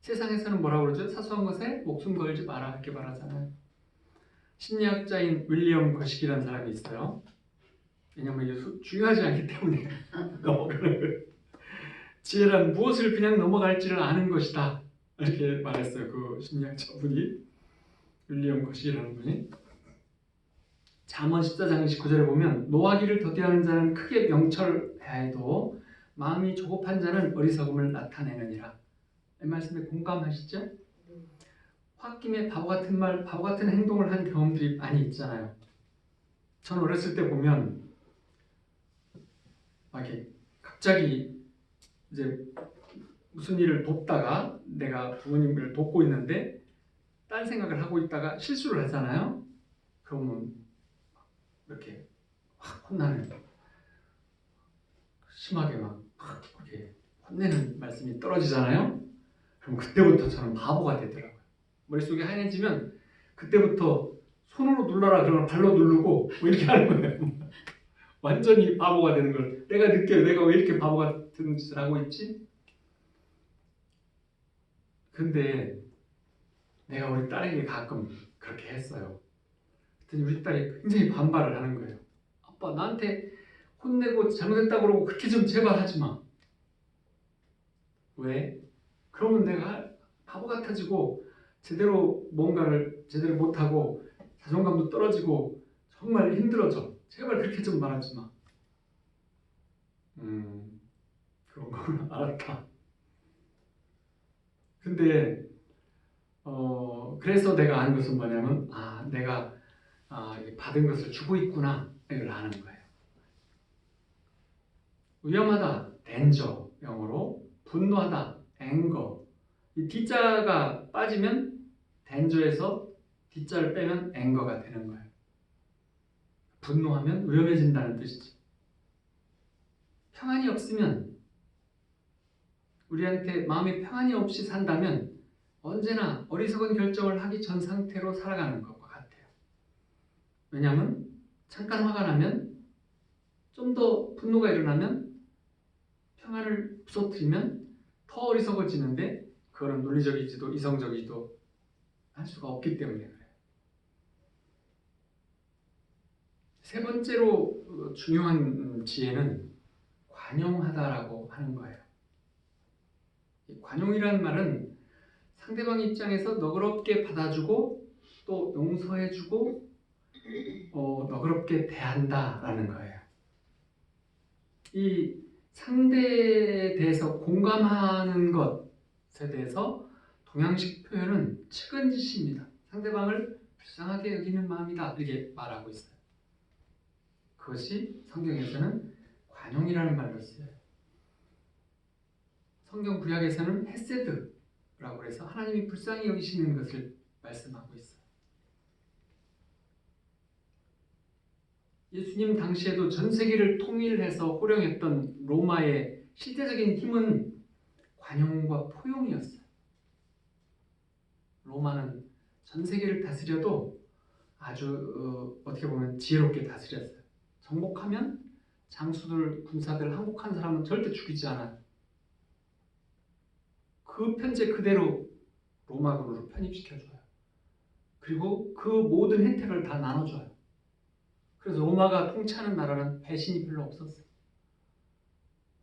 세상에서는 뭐라고 그러죠? 사소한 것에 목숨 걸지 마라 이렇게 말하잖아요. 심리학자인 윌리엄 거식이라는 사람이 있어요. 왜냐하면 이게 중요하지 않기 때문에 넘어가는 거예요. 지혜란 무엇을 그냥 넘어갈지를 아는 것이다 이렇게 말했어요. 그 심리학자분이, 윌리엄 거식이라는 분이. 잠언 14장 29절에 보면 노하기를 더디하는 자는 크게 명철해도 마음이 조급한 자는 어리석음을 나타내느니라. 이 말씀에 공감하시죠? 홧김에 바보 같은 말, 바보 같은 행동을 한 경험들이 많이 있잖아요. 전 어렸을 때 보면 막 이렇게 갑자기 이제 무슨 일을 돕다가 내가 부모님을 돕고 있는데 딴 생각을 하고 있다가 실수를 하잖아요. 그러면 이렇게 확 혼나는, 심하게 막 이렇게 혼내는 말씀이 떨어지잖아요. 그럼 그때부터 저는 바보가 되더라고요. 머릿속이 하얘지면 그때부터 손으로 눌러라 그러면 발로 누르고 뭐 이렇게 하는 거예요. 완전히 바보가 되는 걸 내가 느껴요. 내가 왜 이렇게 바보 같은 짓을 하고 있지? 근데 내가 우리 딸에게 가끔 그렇게 했어요. 그랬더니 우리 딸이 굉장히 반발을 하는 거예요. 아빠, 나한테 혼내고 잘못했다고 그러고 그렇게 좀 제발 하지 마. 왜? 그러면 내가 바보 같아지고 제대로 뭔가를 제대로 못하고 자존감도 떨어지고 정말 힘들어져. 제발 그렇게 좀 말하지 마. 그런 거구나. 알았다. 근데 그래서 내가 아는 것은 뭐냐면 내가 받은 것을 주고 있구나 이걸 아는 거예요. 위험하다, danger 영어로. 분노하다, anger. 이 D자가 빠지면 danger에서 D자를 빼면 anger가 되는 거예요. 분노하면 위험해진다는 뜻이죠. 평안이 없으면, 우리한테 마음이 평안이 없이 산다면 언제나 어리석은 결정을 하기 전 상태로 살아가는 것과 같아요. 왜냐하면 잠깐 화가 나면, 좀 더 분노가 일어나면, 평안을 부서뜨리면 더 어리석어지는데 그거는 논리적이지도 이성적이지도 할 수가 없기 때문에 그래요. 세 번째로 중요한 지혜는 관용하다라고 하는 거예요. 관용이라는 말은 상대방 입장에서 너그럽게 받아주고 또 용서해주고 너그럽게 대한다라는 거예요. 이 상대에 대해서 공감하는 것에 대해서 동양식 표현은 측은지시입니다. 상대방을 불쌍하게 여기는 마음이다 이렇게 말하고 있어요. 그것이 성경에서는 관용이라는 말로 쓰여요. 성경 구약에서는 헤세드라고 해서 하나님이 불쌍히 여기시는 것을 말씀하고 있어요. 예수님 당시에도 전 세계를 통일해서 호령했던 로마의 실제적인 힘은 관용과 포용이었어요. 로마는 전 세계를 다스려도 아주 어떻게 보면 지혜롭게 다스렸어요. 정복하면 장수들, 군사들, 항복한 사람은 절대 죽이지 않아요. 그 편제 그대로 로마군으로 편입시켜줘요. 그리고 그 모든 혜택을 다 나눠줘요. 그래서 로마가 통치하는 나라는 배신이 별로 없었어요.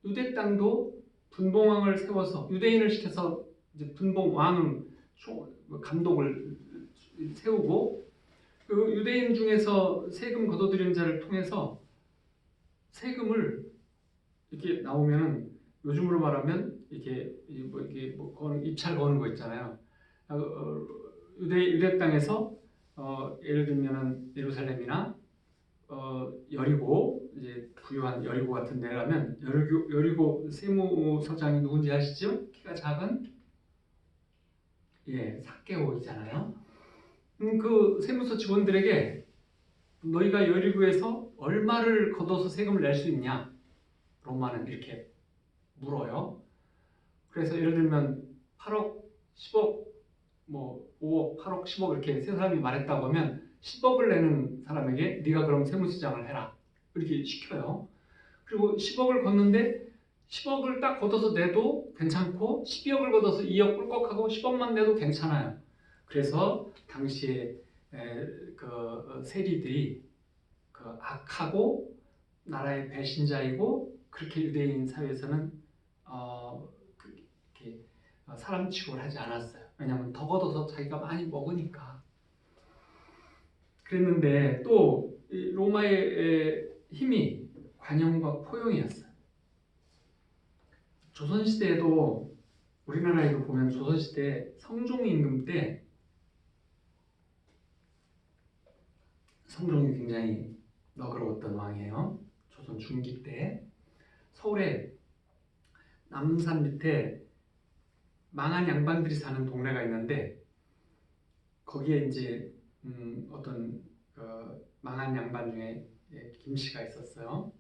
유대 땅도 분봉왕을 세워서 유대인을 시켜서 이제 분봉왕을 감독을 세우고 그 유대인 중에서 세금 걷어들이는 자를 통해서 세금을 이렇게 나오면은 요즘으로 말하면 이렇게 입찰 거는 거 있잖아요. 유대 땅에서 예를 들면은 예루살렘이나 여리고 이제 부유한 여리고 같은 데라면 여리고 세무서장이 누군지 아시죠? 키가 작은 삭개오이잖아요. 그 세무서 직원들에게 너희가 여리고에서 얼마를 걷어서 세금을 낼 수 있냐? 로마는 이렇게 물어요. 그래서 예를 들면 8억, 10억, 뭐 5억, 8억, 10억 이렇게 세 사람이 말했다고 하면 10억을 내는 사람에게 네가 그럼 세무서장을 해라 이렇게 시켜요. 그리고 10억을 걷는데 10억을 딱 걷어서 내도 괜찮고 12억을 걷어서 2억 꿀꺽하고 10억만 내도 괜찮아요. 그래서 당시에 그 세리들이 그 악하고 나라의 배신자이고 그렇게 유대인 사회에서는 이렇게 사람 취급을 하지 않았어요. 왜냐하면 더 걷어서 자기가 많이 먹으니까. 그랬는데 또 로마의 힘이 관용과 포용이었어요. 조선시대에도 우리나라에도 보면 조선시대 성종임금 때 성종이 굉장히 너그러웠던 왕이에요. 조선 중기 때 서울에 남산 밑에 망한 양반들이 사는 동네가 있는데 거기에 이제 어떤 그 망한 양반 중에 김씨가 있었어요.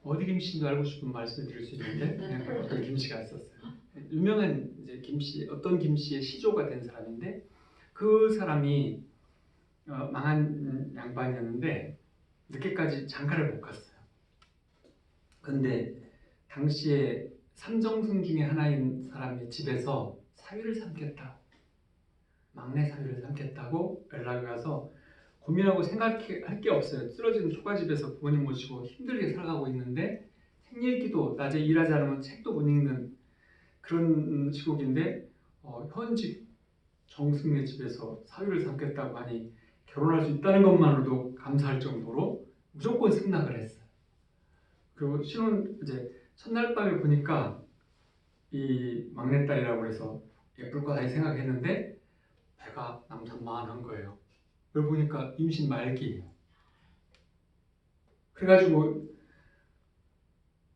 어디 김씨인지 알고 싶으면 말씀을 드릴 수 있는데 어떤 김씨가 있었어요. 유명한 이제 김씨, 어떤 김씨의 시조가 된 사람인데 그 사람이 망한 양반이었는데 늦게까지 장가를 못 갔어요. 근데 당시에 삼정승 중에 하나인 사람이 집에서 사위를 삼겠다, 막내 사위를 삼겠다고 연락이 와서 고민하고 생각할 게 없어요. 쓰러진 초가집에서 부모님 모시고 힘들게 살아가고 있는데 생일기도 낮에 일하지 않으면 책도 못 읽는 그런 시국인데 현직 정승네 집에서 사위를 삼겠다고 하니 결혼할 수 있다는 것만으로도 감사할 정도로 무조건 승낙을 했어요. 그리고 신혼 이제 첫날 밤에 보니까 이 막내딸이라고 해서 예쁠 거다 생각했는데 배가 남산만한 거예요. 그걸 보니까 임신 말기예요. 그래가지고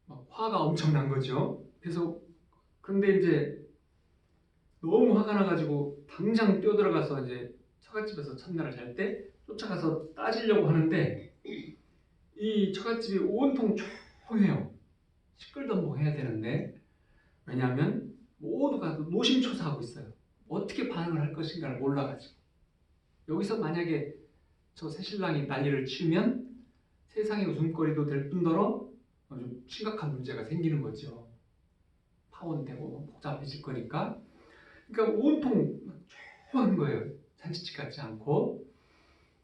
막 화가 엄청 난 거죠. 그래서 근데 이제 너무 화가 나가지고 당장 뛰어들어가서 이제 처갓집에서 첫날을 잘 때 쫓아가서 따지려고 하는데 이 처갓집이 온통 조용해요. 시끌던봉해야 되는데 왜냐하면 모두가 노심초사하고 있어요. 어떻게 반응을 할 것인가를 몰라가지고 여기서 만약에 저 새신랑이 난리를 치면 세상의 웃음거리도 될 뿐더러 좀 심각한 문제가 생기는 거죠. 파혼되고 복잡해질 거니까. 그러니까 온통 조용한 거예요. 잔치집 같지 않고.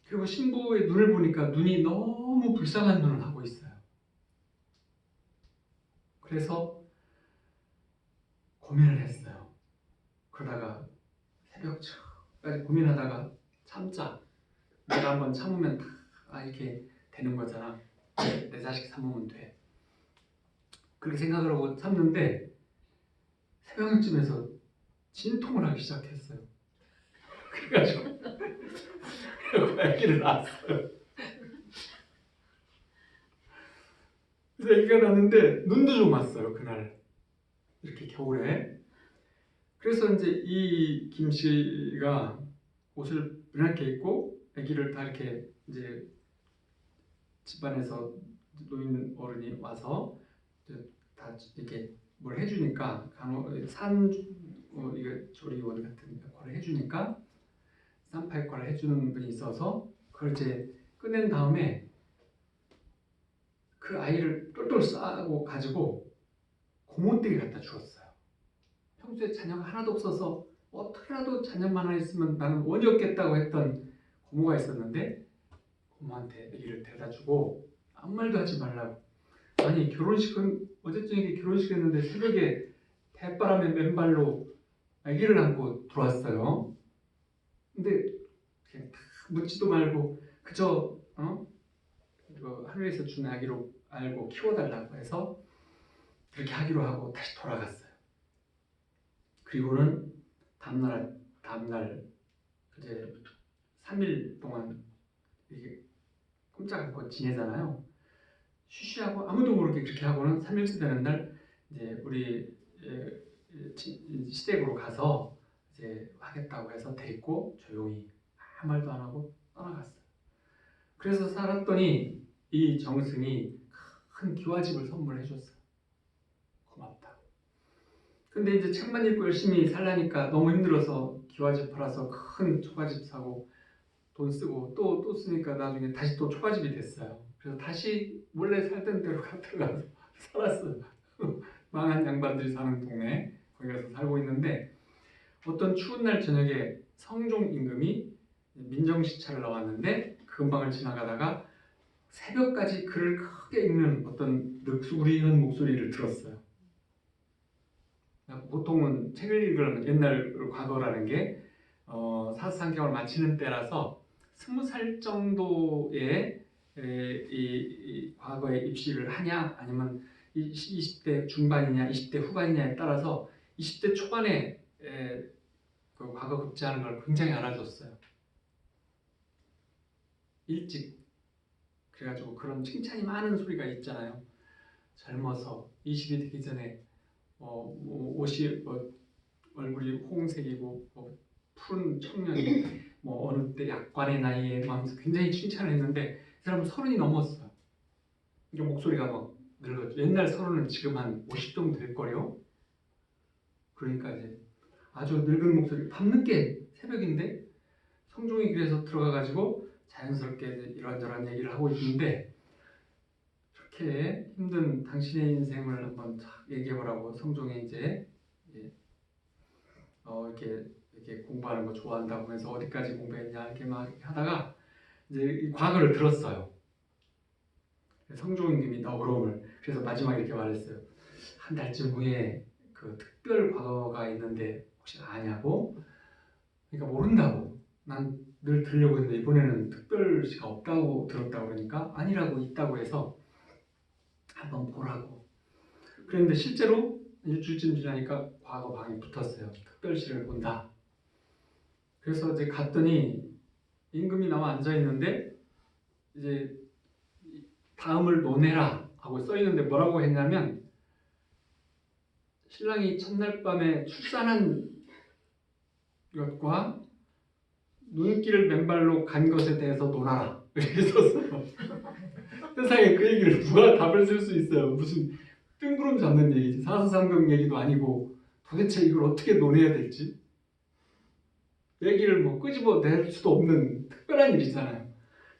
그리고 신부의 눈을 보니까 눈이 너무 불쌍한 눈을 하고 있어요. 그래서 고민을 했어요. 그러다가 새벽까지 고민하다가 참자. 내가 한번 참으면 다 이렇게 되는 거잖아. 내 자식 참으면 돼. 그렇게 생각을 하고 참는데 새벽쯤에서 진통을 하기 시작했어요. 그래가지고 아기를 낳았어요. 그래서 아기가 낳았는데 눈도 좀 왔어요 그날 이렇게 겨울에. 그래서 이제 이 김 씨가 옷을 이렇게 입고 아기를 다 이렇게 이제 집안에서 노인 어른이 와서 다 이렇게 뭘 해주니까 이게 조리원 같은 역할을 해주니까 쌈파 역할을 해주는 분이 있어서 그걸 이제 끝낸 다음에 그 아이를 똘똘 싸고 가지고 고모댁에 갖다 주었어요. 평소에 자녀가 하나도 없어서 어떻게라도 자녀만 하나 있으면 나는 원이 없겠다고 했던 고모가 있었는데 고모한테 아기를 데려다 주고 아무 말도 하지 말라고. 아니 결혼식은 어제 저녁에 결혼식 했는데 새벽에 대바람에 맨발로 아기를 안고 들어왔어요. 근데 그냥 다 묻지도 말고 그저 하늘에서 준 아기로 알고 키워달라고 해서 그렇게 하기로 하고 다시 돌아갔어요. 그리고는 다음날 이제 3일 동안 이게 꼼짝 않고 지내잖아요. 쉬쉬하고 아무도 모르게 그렇게 하고는 3일째 되는 날 이제 우리 시댁으로 가서 이제 하겠다고 해서 데리고 조용히 아무 말도 안 하고 떠나갔어요. 그래서 살았더니 이 정승이 큰 기와집을 선물해 줬어요. 고맙다고. 근데 이제 책만 읽고 열심히 살라니까 너무 힘들어서 기와집 팔아서 큰 초가집 사고 돈 쓰고 또 쓰니까 나중에 다시 또 초가집이 됐어요. 그래서 다시 원래 살던 데로 들어가서 살았어요. 망한 양반들이 사는 동네 거기 가서 살고 있는데 어떤 추운 날 저녁에 성종 임금이 민정시차를 나왔는데 그 근방을 지나가다가 새벽까지 글을 크게 읽는 어떤 늑수구리한 목소리를 들었어요. 보통은 책을 읽으려면 옛날 과거라는 게 사스상경을 마치는 때라서 20살 정도의 이 과거에 입시를 하냐 아니면 20대 중반이냐 20대 후반이냐에 따라서 20대 초반에 그 과거 급제하는 걸 굉장히 알아줬어요. 일찍. 그래가지고 그런 칭찬이 많은 소리가 있잖아요. 젊어서 20이 되기 전에 옷이 얼굴이 홍색이고 푸른 청년이 어느 때 약관의 나이에 하면서 굉장히 칭찬을 했는데 이 사람은 30이 넘었어요. 이게 목소리가 막 늙었죠. 옛날 30은 지금 한 50 정도 될 거요. 그러니까 이제 아주 늙은 목소리. 밤늦게 새벽인데 성종이 그래서 들어가가지고 자연스럽게 이런저런 얘기를 하고 있는데 그렇게 힘든 당신의 인생을 한번 얘기해보라고 성종이 이제 이렇게 공부하는 거 좋아한다고 해서 어디까지 공부했냐 이렇게 막 하다가 이제 이 과거를 들었어요. 성종임금이 너그러움을. 그래서 마지막에 이렇게 말했어요. 한 달쯤 후에 그 특별 과거가 있는데 혹시 아냐고? 그러니까 모른다고. 난 늘 들으려고 했는데 이번에는 특별시가 없다고 들었다고 그러니까 아니라고 있다고 해서 한번 보라고. 그런데 실제로 일주일쯤 지나니까 과거 방에 붙었어요. 특별시를 본다. 그래서 이제 갔더니 임금이 나와 앉아 있는데 이제 다음을 논해라 하고 써 있는데 뭐라고 했냐면 신랑이 첫날 밤에 출산한 것과 눈길을 맨발로 간 것에 대해서 논하라 이렇게 썼어요. 세상에 그 얘기를 누가 답을 쓸 수 있어요. 무슨 뜬구름 잡는 얘기지. 사서삼경 얘기도 아니고 도대체 이걸 어떻게 논해야 될지 얘기를 끄집어낼 수도 없는 특별한 일이잖아요.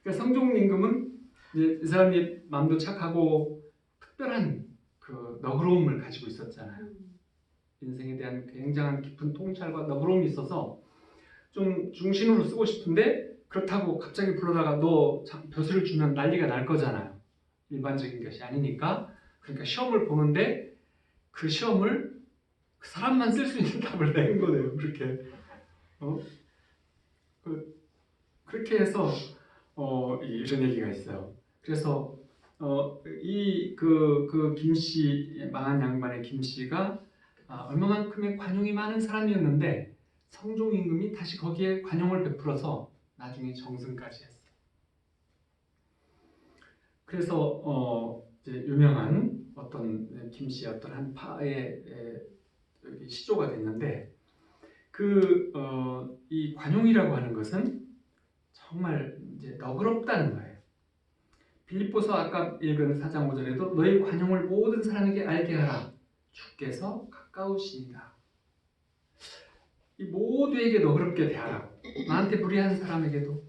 그러니까 성종 임금은 이제 이 사람이 마음도 착하고 특별한 그 너그러움을 가지고 있었잖아요. 인생에 대한 굉장한 깊은 통찰과 너그러움이 있어서 좀 중심으로 쓰고 싶은데 그렇다고 갑자기 불러다가 너 벼슬을 주면 난리가 날 거잖아요. 일반적인 것이 아니니까. 그러니까 시험을 보는데 그 시험을 그 사람만 쓸 수 있는 답을 내는 거네요. 그렇게 그렇게 해서 이런 얘기가 있어요. 그래서 이 그 김씨 망한 양반의 김씨가 얼마만큼의 관용이 많은 사람이었는데 성종 임금이 다시 거기에 관용을 베풀어서 나중에 정승까지 했어요. 그래서 이제 유명한 어떤 김씨의 어떤 한 파의 시조가 됐는데 이 관용이라고 하는 것은 정말 이제 너그럽다는 거예요. 빌립보서 아까 읽은 4장 5절에도 너희 관용을 모든 사람에게 알게 하라. 주께서 가까우시니라. 이 모두에게 너그럽게 대하라고. 나한테 무례한 사람에게도,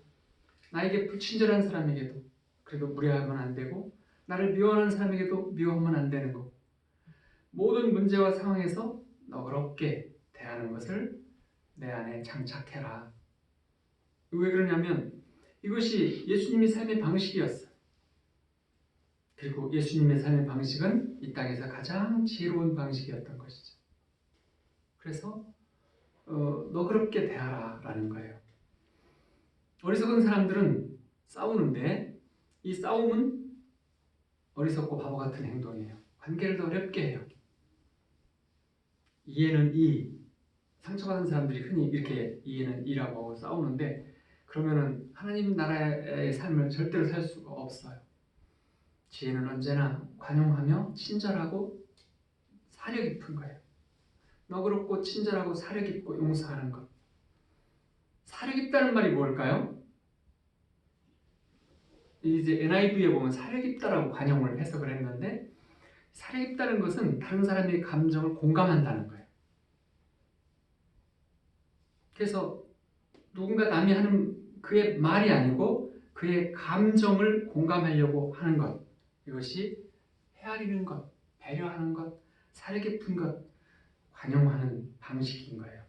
나에게 불친절한 사람에게도 그래도 무례하면 안 되고, 나를 미워하는 사람에게도 미워하면 안 되는 거. 모든 문제와 상황에서 너그럽게 대하는 것을 내 안에 장착해라. 왜 그러냐면 이것이 예수님의 삶의 방식이었어요. 그리고 예수님의 삶의 방식은 이 땅에서 가장 지혜로운 방식이었던 것이죠. 그래서 너그럽게 대하라라는 거예요. 어리석은 사람들은 싸우는데 이 싸움은 어리석고 바보 같은 행동이에요. 관계를 더 어렵게 해요. 이에는 이, 상처받은 사람들이 흔히 이렇게 이에는 이라고 하고 싸우는데 그러면은 하나님 나라의 삶을 절대로 살 수가 없어요. 지혜는 언제나 관용하며 친절하고 사려 깊은 거예요. 너그럽고 친절하고 사려 깊고 용서하는 것. 사려 깊다는 말이 뭘까요? 이제 NIV에 보면 사려 깊다라고 관용을 해석을 했는데 사려 깊다는 것은 다른 사람의 감정을 공감한다는 거예요. 그래서 누군가 남이 하는 그의 말이 아니고 그의 감정을 공감하려고 하는 것. 이것이 헤아리는 것, 배려하는 것, 사려 깊은 것, 관용하는 방식인 거예요.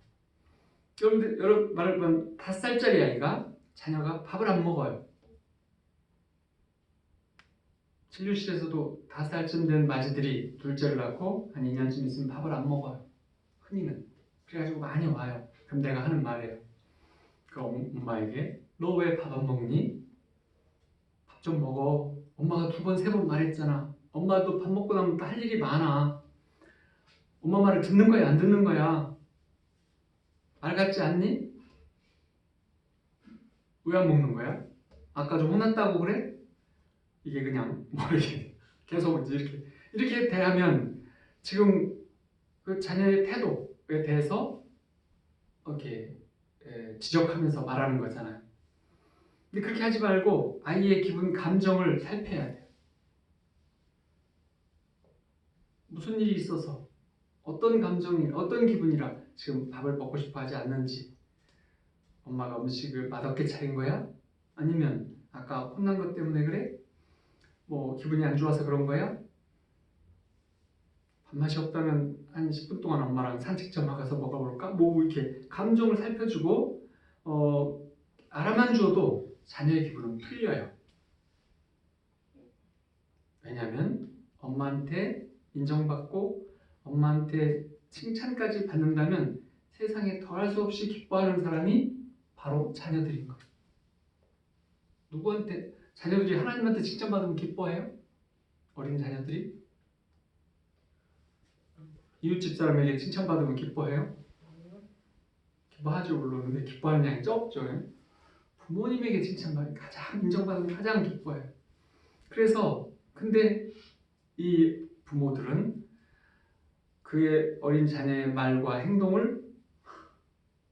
여러분 말하면 5살짜리 아이가 자녀가 밥을 안 먹어요. 진료실에서도 5살쯤 된 맞이들이 둘째를 낳고 한 2년쯤 있으면 밥을 안 먹어요. 흔히는. 그래가지고 많이 와요. 그럼 내가 하는 말이에요. 그 엄마에게 너 왜 밥 안 먹니? 밥 좀 먹어. 엄마가 2번, 3번 말했잖아. 엄마도 밥 먹고 나면 또 할 일이 많아. 엄마 말을 듣는 거야, 안 듣는 거야? 말 같지 않니? 왜 안 먹는 거야? 아까 좀 혼났다고 그래? 이게 그냥 뭐 이렇게 계속 이렇게 대하면 지금 그 자녀의 태도에 대해서 이렇게 지적하면서 말하는 거잖아요. 근데 그렇게 하지 말고 아이의 기분, 감정을 살펴야 돼요. 무슨 일이 있어서 어떤 감정이, 어떤 기분이라 지금 밥을 먹고 싶어 하지 않는지, 엄마가 음식을 맛없게 차린 거야? 아니면 아까 혼난 것 때문에 그래? 뭐 기분이 안 좋아서 그런 거야? 밥맛이 없다면 한 10분 동안 엄마랑 산책 좀 가서 먹어볼까? 뭐 이렇게 감정을 살펴주고 알아만 줘도 자녀의 기분은 풀려요. 왜냐하면 엄마한테 인정받고 엄마한테 칭찬까지 받는다면 세상에 더할 수 없이 기뻐하는 사람이 바로 자녀들인 거예요. 누구한테? 자녀들이 하나님한테 칭찬받으면 기뻐해요? 어린 자녀들이? 이웃집 사람에게 칭찬받으면 기뻐해요? 기뻐하죠, 물론. 근데 기뻐하는 양이 적죠. 부모님에게 칭찬받으면 가장 인정받으면 가장 기뻐해요. 그래서 근데 이 부모들은 그의 어린 자녀의 말과 행동을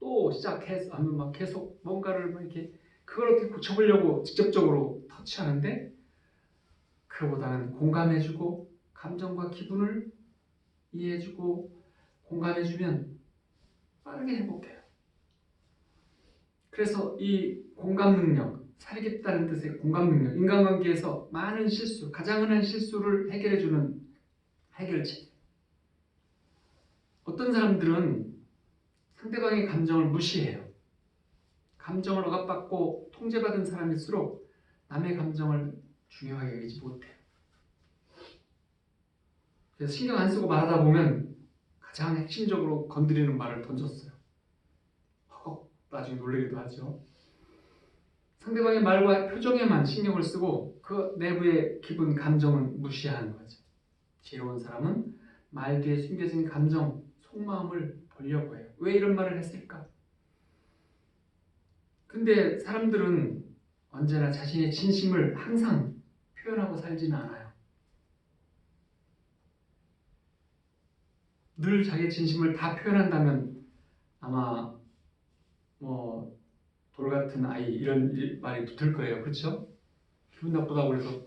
또 시작해서 하면 막 계속 뭔가를 막 이렇게 그걸 어떻게 고쳐보려고 직접적으로 터치하는데 그보다는 공감해주고 감정과 기분을 이해해주고 공감해주면 빠르게 회복해요. 그래서 이 공감 능력, 살겠다는 뜻의 공감 능력, 인간관계에서 많은 실수, 가장 흔한 실수를 해결해주는 해결책. 어떤 사람들은 상대방의 감정을 무시해요. 감정을 억압받고 통제받은 사람일수록 남의 감정을 중요하게 여기지 못해요. 그래서 신경 안 쓰고 말하다 보면 가장 핵심적으로 건드리는 말을 던졌어요. 나중에 놀라기도 하죠. 상대방의 말과 표정에만 신경을 쓰고 그 내부의 기분, 감정은 무시하는 거죠. 지혜로운 사람은 말 뒤에 숨겨진 감정, 속마음을 보려고 해요. 왜 이런 말을 했을까? 근데 사람들은 언제나 자신의 진심을 항상 표현하고 살지는 않아요. 늘 자기의 진심을 다 표현한다면 아마 뭐 돌 같은 아이 이런 말이 붙을 거예요. 그렇죠? 기분 나쁘다고 그래서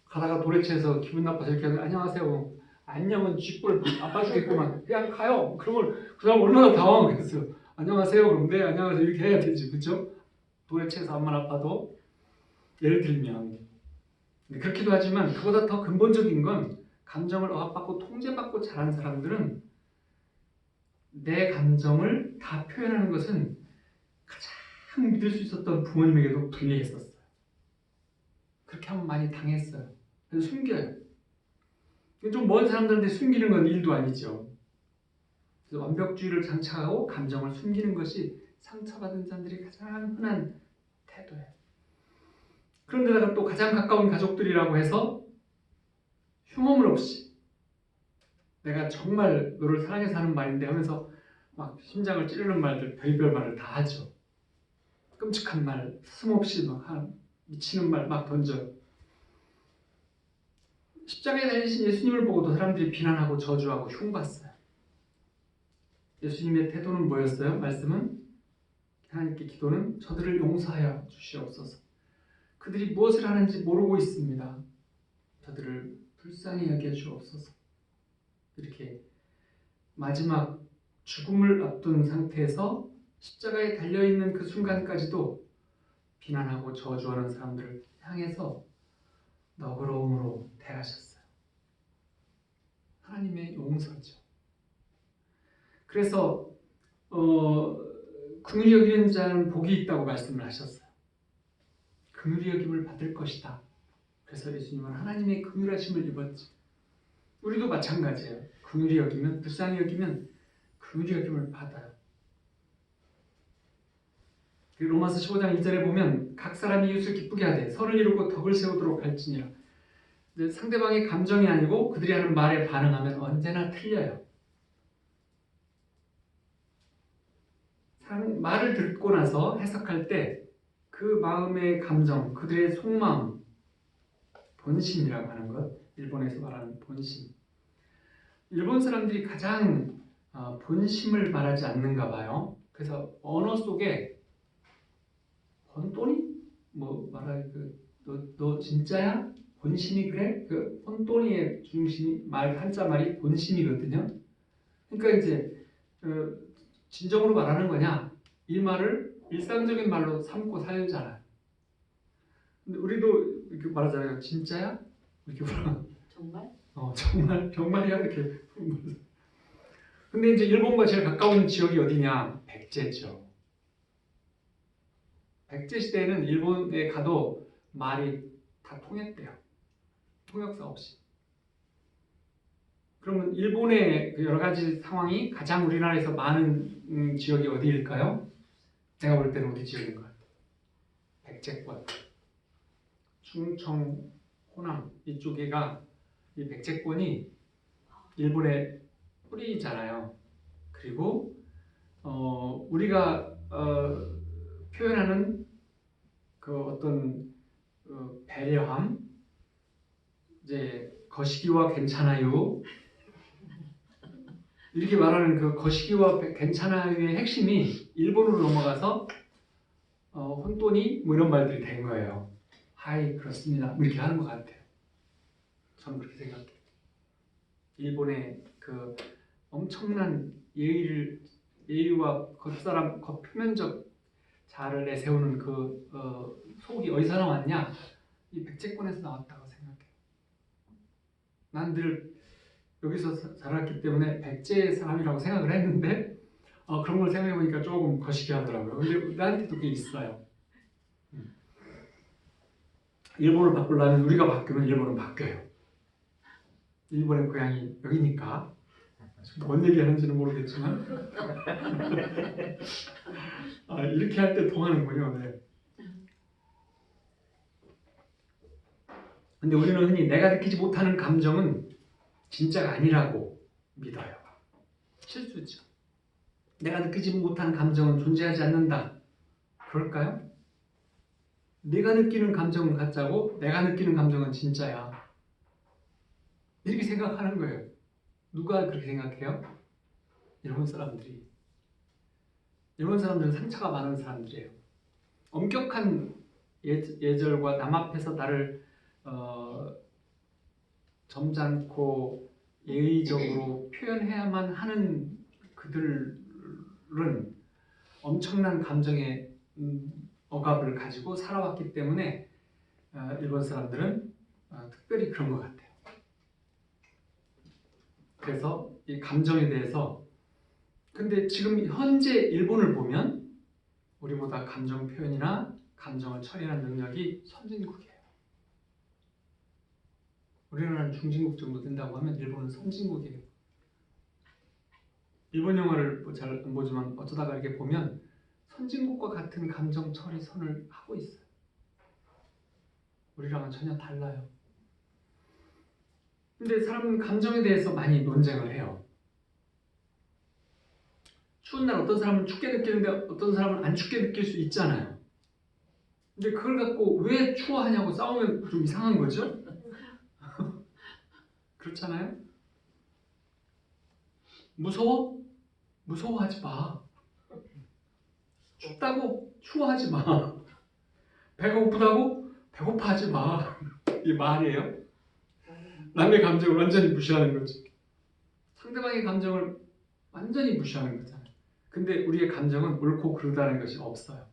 가다가 돌에 치여서 기분 나빠서 이렇게 하면 안녕하세요. 안녕은 쥐뿔 아빠 주겠구만. 그냥 가요. 그러면 그 사람 얼마나 당황하겠어요. 안녕하세요. 그럼 네 안녕하세요 이렇게 해야 되지. 그렇죠? 돌에 치여서 안만 아파도 예를 들면 그렇기도 하지만 그보다 더 근본적인 건 감정을 억압받고 통제받고 자란 사람들은 내 감정을 다 표현하는 것은 가장 믿을 수 있었던 부모님에게도 불리했었어요. 그렇게 하면 많이 당했어요. 그래서 숨겨요. 좀 먼 사람들한테 숨기는 건 일도 아니죠. 그래서 완벽주의를 장착하고 감정을 숨기는 것이 상처받은 사람들이 가장 흔한 태도예요. 그런데다가 또 가장 가까운 가족들이라고 해서 흉어물 없이 내가 정말 너를 사랑해서 하는 말인데 하면서 막 심장을 찌르는 말들, 별별 말을 다 하죠. 끔찍한 말, 스스럼없이 막 미치는 말 막 던져요. 십자가에 달리신 예수님을 보고도 사람들이 비난하고 저주하고 흉봤어요. 예수님의 태도는 뭐였어요? 말씀은 하나님께 기도는 저들을 용서하여 주시옵소서. 그들이 무엇을 하는지 모르고 있습니다. 저들을 불쌍히 여겨 주옵소서. 이렇게 마지막 죽음을 앞둔 상태에서 십자가에 달려있는 그 순간까지도 비난하고 저주하는 사람들을 향해서 너그러움으로 대하셨어요. 하나님의 용서죠. 그래서 긍휼히 여기는 자는 복이 있다고 말씀을 하셨어요. 긍휼히 여김을 받을 것이다. 그래서 예수님은 하나님의 긍휼하심을 입었죠. 우리도 마찬가지예요. 긍휼히 여기면, 불쌍히 여기면 긍휼히 여김을 받아요. 로마서 15장 2절에 보면 각 사람이 이웃을 기쁘게 하되 선을 이루고 덕을 세우도록 할지니라. 상대방의 감정이 아니고 그들이 하는 말에 반응하면 언제나 틀려요. 말을 듣고 나서 해석할 때 그 마음의 감정, 그들의 속마음, 본심이라고 하는 것, 일본에서 말하는 본심. 일본 사람들이 가장 본심을 말하지 않는가 봐요. 그래서 언어 속에 혼돈이? 뭐 말할 너 진짜야? 본심이 그래? 그 혼돈이의 중심이 말 한자 말이 본심이거든요. 그러니까 이제 진정으로 말하는 거냐? 이 말을 일상적인 말로 삼고 살잖아요. 근데 우리도 이렇게 말하잖아요. 진짜야? 이렇게 물어. 정말? 정말이야? 이렇게. 근데 이제 일본과 제일 가까운 지역이 어디냐? 백제죠. 백제 시대에는 일본에 가도 말이 다 통했대요. 통역사 없이. 그러면 일본의 여러 가지 상황이 가장 우리나라에서 많은 지역이 어디일까요? 제가 볼 때는 어디 지역인 것 같아요. 백제권, 충청, 호남 이쪽에가 이 백제권이 일본의 뿌리잖아요. 그리고 우리가 표현하는 그 어떤 배려함, 이제 거시기와 괜찮아요. 이렇게 말하는 그 거시기와 괜찮아요의 핵심이 일본으로 넘어가서 혼돈이 뭐 이런 말들이 된 거예요. 하이 그렇습니다. 뭐 이렇게 하는 것 같아요. 저는 그렇게 생각해요. 일본의 그 엄청난 예의와 겉사람 겉표면적 자아를 내세우는 그 속이 어디서 나왔냐? 이 백제권에서 나왔다고 생각해요. 난 늘 여기서 자랐기 때문에 백제 사람이라고 생각을 했는데 그런 걸 생각해 보니까 조금 거시기 하더라고요. 근데 나한테도 그게 있어요. 일본을 바꾸려면 우리가 바뀌면 일본은 바뀌어요. 일본의 고향이 여기니까. 뭔 얘기 하는지는 모르겠지만 이렇게 할 때 통하는군요. 네. 근데 우리는 흔히 내가 느끼지 못하는 감정은 진짜가 아니라고 믿어요. 실수죠. 내가 느끼지 못하는 감정은 존재하지 않는다. 그럴까요? 내가 느끼는 감정은 가짜고 내가 느끼는 감정은 진짜야. 이렇게 생각하는 거예요. 누가 그렇게 생각해요? 일본 사람들이. 일본 사람들은 상처가 많은 사람들이에요. 엄격한 예절과 남 앞에서 나를 점잖고 예의적으로 표현해야만 하는 그들은 엄청난 감정의 억압을 가지고 살아왔기 때문에 일본 사람들은 특별히 그런 것 같아요. 그래서 이 감정에 대해서 근데 지금 현재 일본을 보면 우리보다 감정 표현이나 감정을 처리하는 능력이 선진국이에요. 우리나라는 중진국 정도 된다고 하면 일본은 선진국이에요. 일본 영화를 잘 안 보지만 어쩌다가 이렇게 보면 선진국과 같은 감정 처리 선을 하고 있어요. 우리랑은 전혀 달라요. 근데 사람은 감정에 대해서 많이 논쟁을 해요. 추운 날 어떤 사람은 춥게 느끼는데 어떤 사람은 안 춥게 느낄 수 있잖아요. 근데 그걸 갖고 왜 추워하냐고 싸우면 좀 이상한 거죠? 그렇잖아요? 무서워? 무서워하지 마. 춥다고? 추워하지 마. 배가 고프다고? 배고파하지 마. 이게 말이에요? 남의 감정을 완전히 무시하는 거지. 상대방의 감정을 완전히 무시하는 거잖아요. 근데 우리의 감정은 옳고 그르다는 것이 없어요.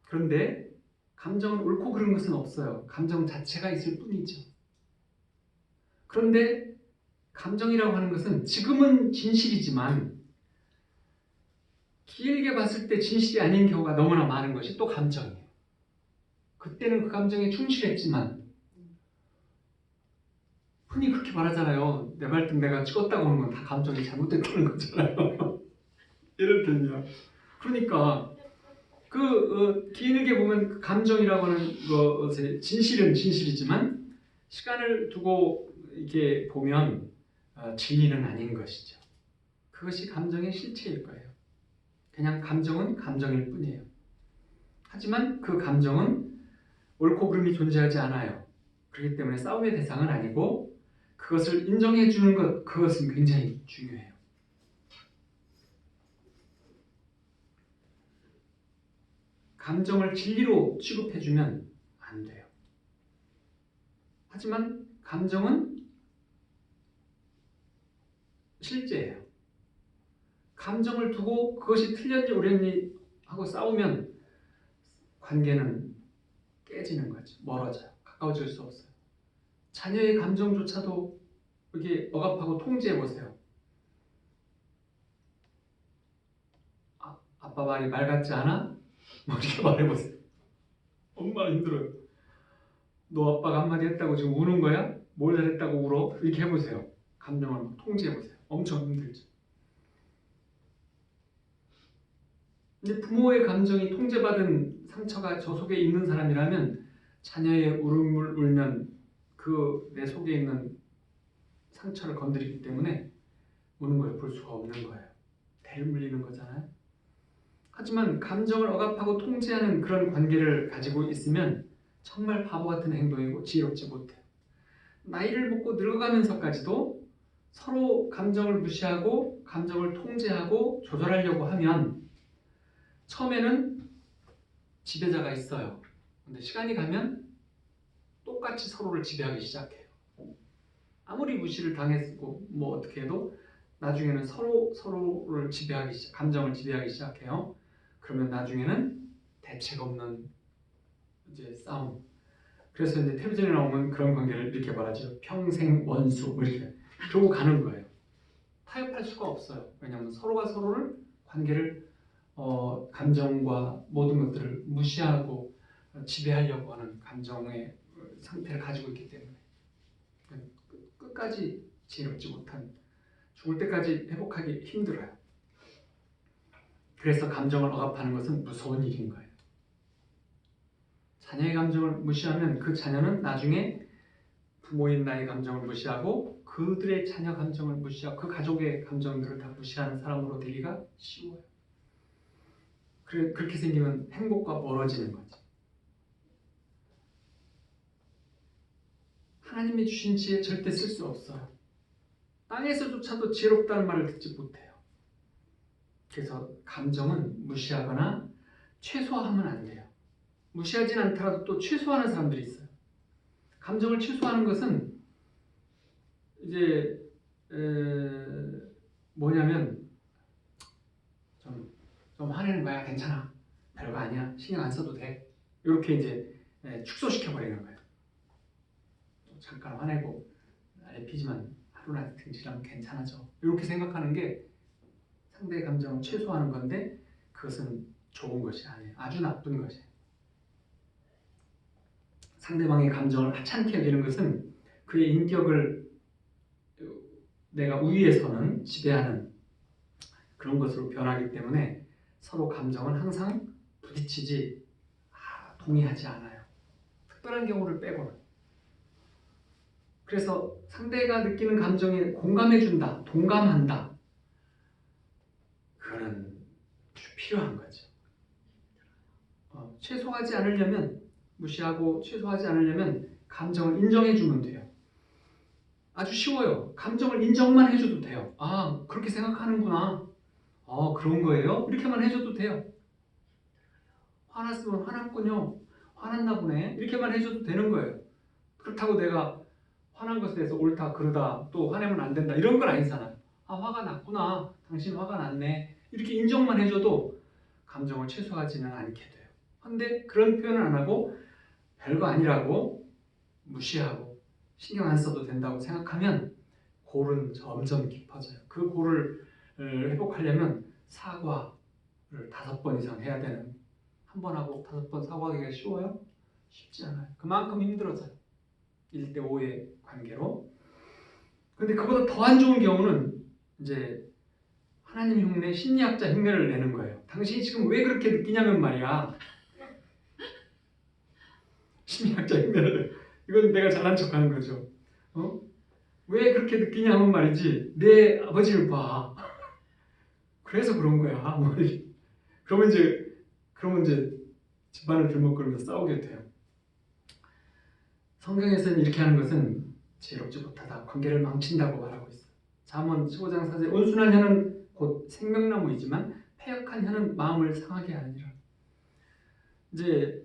그런데 감정은 옳고 그른 것은 없어요. 감정 자체가 있을 뿐이죠. 그런데 감정이라고 하는 것은 지금은 진실이지만 길게 봤을 때 진실이 아닌 경우가 너무나 많은 것이 또 감정이에요. 그때는 그 감정에 충실했지만 흔히 그렇게 말하잖아요. 내 발등 내가 찍었다고 하는 건 다 감정이 잘못됐다는 거잖아요. 예를 들면 그러니까 길게 보면 그 감정이라고 하는 것의 진실은 진실이지만 시간을 두고 이렇게 보면 진리는 아닌 것이죠. 그것이 감정의 실체일 거예요. 그냥 감정은 감정일 뿐이에요. 하지만 그 감정은 옳고 그름이 존재하지 않아요. 그렇기 때문에 싸움의 대상은 아니고 그것을 인정해 주는 것, 그것은 굉장히 중요해요. 감정을 진리로 취급해주면 안 돼요. 하지만 감정은 실제예요. 감정을 두고 그것이 틀렸니 옳았니 하고 싸우면 관계는 깨지는 거죠. 멀어져요. 가까워질 수 없어요. 자녀의 감정조차도 이렇게 억압하고 통제해보세요. 아빠 말이 말 같지 않아? 뭐 이렇게 말해보세요. 엄마는 힘들어요. 너 아빠가 한마디 했다고 지금 우는 거야? 뭘 잘했다고 울어? 이렇게 해보세요. 감정을 통제해보세요. 엄청 힘들죠. 근데 부모의 감정이 통제받은 상처가 저 속에 있는 사람이라면 자녀의 울음을 울면 그 내 속에 있는 상처를 건드리기 때문에 우는 걸 볼 수가 없는 거예요. 대를 물리는 거잖아요. 하지만 감정을 억압하고 통제하는 그런 관계를 가지고 있으면 정말 바보 같은 행동이고 지혜롭지 못해요. 나이를 먹고 늙어가면서까지도 서로 감정을 무시하고 감정을 통제하고 조절하려고 하면 처음에는 지배자가 있어요. 근데 시간이 가면 똑같이 서로를 지배하기 시작해요. 아무리 무시를 당했고 뭐 어떻게 해도 나중에는 서로를 감정을 지배하기 시작해요. 그러면 나중에는 대책 없는 이제 싸움. 그래서 이제 텔레비전에 나오면 그런 관계를 이렇게 말하죠. 평생 원수 뭐 이렇게 그러고 가는 거예요. 타협할 수가 없어요. 왜냐하면 서로가 서로를 관계를 감정과 모든 것들을 무시하고 지배하려고 하는 감정의 상태를 가지고 있기 때문에 끝까지 지혜롭지 못한 죽을 때까지 회복하기 힘들어요. 그래서 감정을 억압하는 것은 무서운 일인 거예요. 자녀의 감정을 무시하면 그 자녀는 나중에 부모인 나의 감정을 무시하고 그들의 자녀 감정을 무시하고 그 가족의 감정들을 다 무시하는 사람으로 되기가 쉬워요. 그렇게 생기면 행복과 멀어지는 거죠. 하나님이 주신 지혜 절대 쓸 수 없어요. 땅에서조차도 지혜롭다는 말을 듣지 못해요. 그래서 감정은 무시하거나 최소화하면 안 돼요. 무시하진 않더라도 또 최소화하는 사람들이 있어요. 감정을 최소화하는 것은 이제 뭐냐면 좀 화내는 거야, 괜찮아, 별거 아니야, 신경 안 써도 돼, 이렇게 이제 축소시켜 버리는 거예요. 잠깐 화내고 알피지만 하루나 이틀 지나면 괜찮아져, 이렇게 생각하는 게 상대의 감정을 최소화하는 건데 그것은 좋은 것이 아니에요. 아주 나쁜 것이에요. 상대방의 감정을 하찮게 여기는 것은 그의 인격을 내가 우위에서는 지배하는 그런 것으로 변하기 때문에 서로 감정은 항상 부딪히지 동의하지 않아요. 특별한 경우를 빼고는. 그래서 상대가 느끼는 감정에 공감해준다, 동감한다, 그거는 필요한 거죠. 최소화하지 않으려면, 무시하고 최소화하지 않으려면 감정을 인정해주면 돼요. 아주 쉬워요. 감정을 인정만 해줘도 돼요. 아, 그렇게 생각하는구나. 그런 거예요? 이렇게만 해줘도 돼요. 화났으면 화났군요. 화났나 보네. 이렇게만 해줘도 되는 거예요. 그렇다고 내가 화난 것에 대해서 옳다, 그러다, 또 화내면 안 된다, 이런 건 아니잖아요. 화가 났구나. 당신 화가 났네. 이렇게 인정만 해줘도 감정을 최소화하지는 않게 돼요. 근데 그런 표현을 안 하고 별거 아니라고 무시하고 신경 안 써도 된다고 생각하면 골은 점점 깊어져요. 그 골을 회복하려면 사과를 5번 이상 해야 되는, 한 번 하고 5번 사과하기가 쉬워요? 쉽지 않아요. 그만큼 힘들어져요. 1대5의 관계로. 근데 그보다 더 안 좋은 경우는 이제 하나님 흉내, 심리학자 흉내를 내는 거예요. 당신이 지금 왜 그렇게 느끼냐면 말이야. 심리학자 흉내를, 이건 내가 잘난 척하는 거죠. 왜 그렇게 느끼냐면 말이지, 내 아버지를 봐. 그래서 그런 거야. 그러면 이제 집안을 들먹거리면서 싸우게 돼요. 성경에서는 이렇게 하는 것은 지혜롭지 못하다, 관계를 망친다고 말하고 있어요. 잠언 15장 4절, 온순한 혀는 곧 생명나무이지만 패역한 혀는 마음을 상하게 하느니라. 이제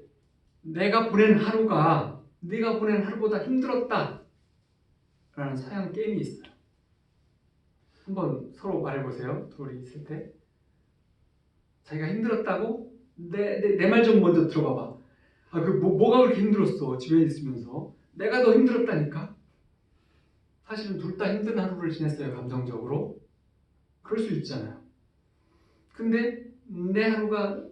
내가 보낸 하루가 네가 보낸 하루보다 힘들었다 라는 사양 게임이 있어요. 한번 서로 말해보세요. 둘이 있을 때 자기가 힘들었다고? 내 말 좀 먼저 들어봐봐. 뭐가 그렇게 힘들었어? 집에 있으면서. 내가 더 힘들었다니까? 사실은 둘 다 힘든 하루를 지냈어요. 감정적으로. 그럴 수 있잖아요. 근데 내 하루가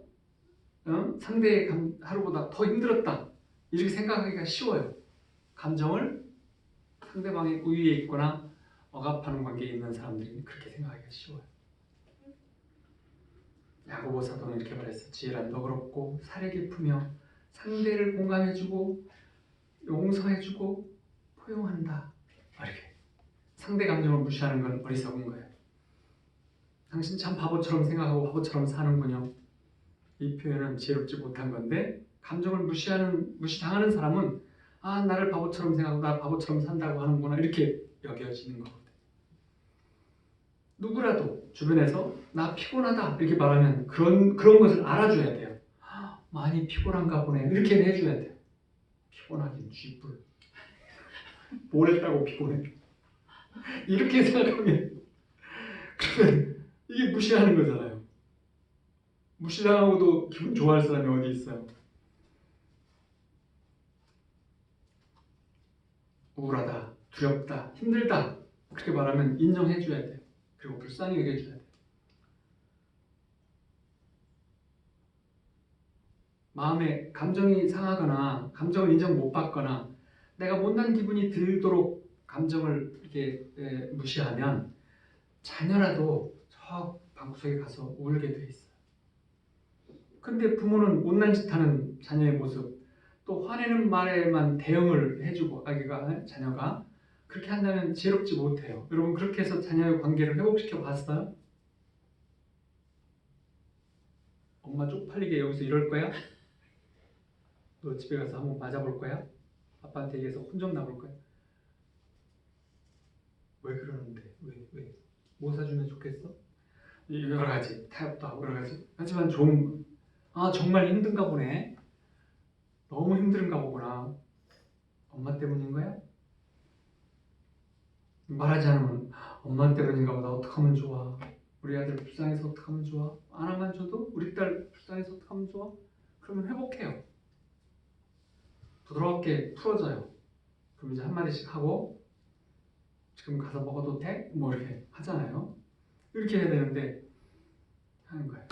상대의 하루보다 더 힘들었다, 이렇게 생각하기가 쉬워요. 감정을 상대방의 우위에 있거나 억압하는 관계에 있는 사람들이 그렇게 생각하기가 쉬워요. 야고보 사도는 이렇게 말했어요. 지혜란 너그럽고 사려 깊으며 상대를 공감해주고 용서해주고 포용한다. 이렇게. 상대 감정을 무시하는 건 어리석은 거예요. 당신 참 바보처럼 생각하고 바보처럼 사는군요. 이 표현은 지혜롭지 못한 건데, 감정을 무시당하는 사람은 나를 바보처럼 생각하고 나 바보처럼 산다고 하는구나, 이렇게 여겨지는 거거든요. 누구라도 주변에서 나 피곤하다 이렇게 말하면 그런 것을 알아줘야 돼요. 많이 피곤한가 보네, 이렇게 해줘야 돼요. 피곤하긴 쥐뿔. 뭘 했다고 피곤해. 이렇게 생각하면 그러면 이게 무시하는 거잖아요. 무시당하고도 기분 좋아할 사람이 어디 있어요? 우울하다, 두렵다, 힘들다 그렇게 말하면 인정해줘야 돼요. 그리고 불쌍히 여겨줘야 돼요. 마음에 감정이 상하거나 감정을 인정 못 받거나 내가 못난 기분이 들도록 감정을 이렇게 무시하면 자녀라도 저 방구석에 가서 울게 돼 있어요. 근데 부모는 못난 짓 하는 자녀의 모습, 또 화내는 말에만 대응을 해주고 자녀가 그렇게 한다면 지혜롭지 못해요. 여러분 그렇게 해서 자녀의 관계를 회복시켜 봤어요? 엄마 쪽팔리게 여기서 이럴 거야? 너 집에 가서 한번 맞아볼 거야? 아빠한테 얘기해서 혼 좀 나볼 거야? 왜 그러는데? 왜? 뭐 사주면 좋겠어? 여러 가지 타협도 하고 여러 가지. 하지만 정말 힘든가 보네. 너무 힘든가 보구나. 엄마 때문인 거야? 말하지 않으면 엄마 때문인가 보다. 어떡하면 좋아? 우리 아들 불쌍해서 어떡하면 좋아? 하나만 줘도 우리 딸 불쌍해서 어떡하면 좋아? 그러면 회복해요. 부드럽게 풀어져요. 그럼 이제 한마디씩 하고 지금 가서 먹어도 돼? 뭐 이렇게 하잖아요. 이렇게 해야 되는데 하는 거예요.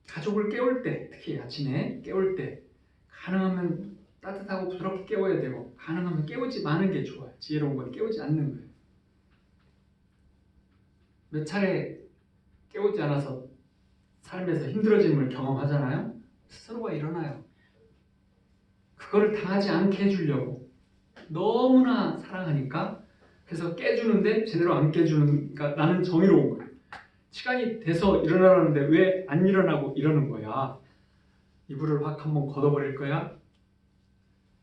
가족을 깨울 때, 특히 아침에 깨울 때 가능하면 따뜻하고 부드럽게 깨워야 되고 가능하면 깨우지 마는 게 좋아요. 지혜로운 건 깨우지 않는 거예요. 몇 차례 깨우지 않아서 삶에서 힘들어짐을 경험하잖아요. 스스로가 일어나요. 그거를 당하지 않게 해주려고 너무나 사랑하니까 그래서 깨주는데 제대로 안 깨주니까 나는 정의로운 거예요. 시간이 돼서 일어나라는데 왜 안 일어나고 이러는 거야? 이불을 확 한번 걷어버릴 거야?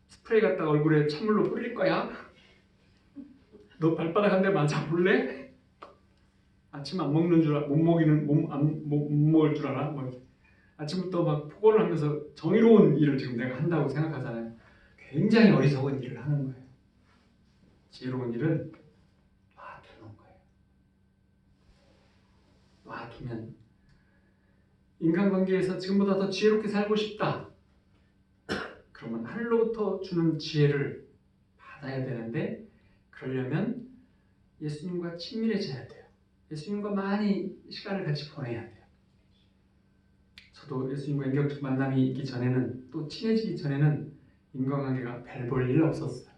스프레이 갖다가 얼굴에 찬물로 뿌릴 거야? 너 발바닥 한 대 맞아볼래? 아침 안 먹는 줄 못 먹이는 못 먹을 줄 알아? 뭐 아침부터 막 폭언을 하면서 정의로운 일을 지금 내가 한다고 생각하잖아요. 굉장히 어리석은 일을 하는 거예요. 지혜로운 일은 놔두는 거예요. 놔두면 인간관계에서 지금보다 더 지혜롭게 살고 싶다. 그러면 하늘로부터 주는 지혜를 받아야 되는데 그러려면 예수님과 친밀해져야 돼요. 예수님과 많이 시간을 같이 보내야 돼요. 저도 예수님과 인격적 만남이 있기 전에는 또 친해지기 전에는 인간관계가 별 볼 일 없었어요.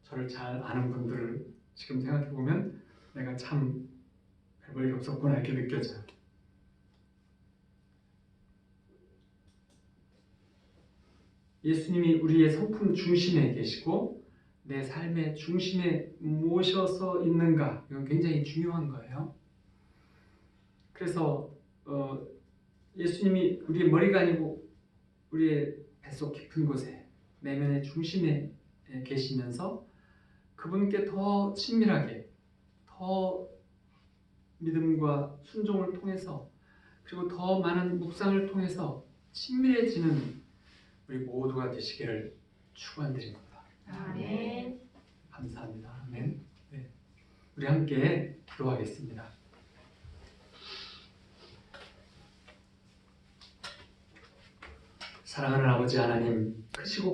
저를 잘 아는 분들을 지금 생각해보면 내가 참 별 볼 일 없었구나 이렇게 느껴져요. 예수님이 우리의 성품 중심에 계시고 내 삶의 중심에 모셔서 있는가 이건 굉장히 중요한 거예요. 그래서 예수님이 우리의 머리가 아니고 우리의 뱃속 깊은 곳에 내면의 중심에 계시면서 그분께 더 친밀하게 더 믿음과 순종을 통해서 그리고 더 많은 묵상을 통해서 친밀해지는 우리 모두가 되시기를 축원드립니다. 아멘. 감사합니다. 아멘. 네. 우리 함께 기도하겠습니다. 사랑하는 아버지 하나님, 크시고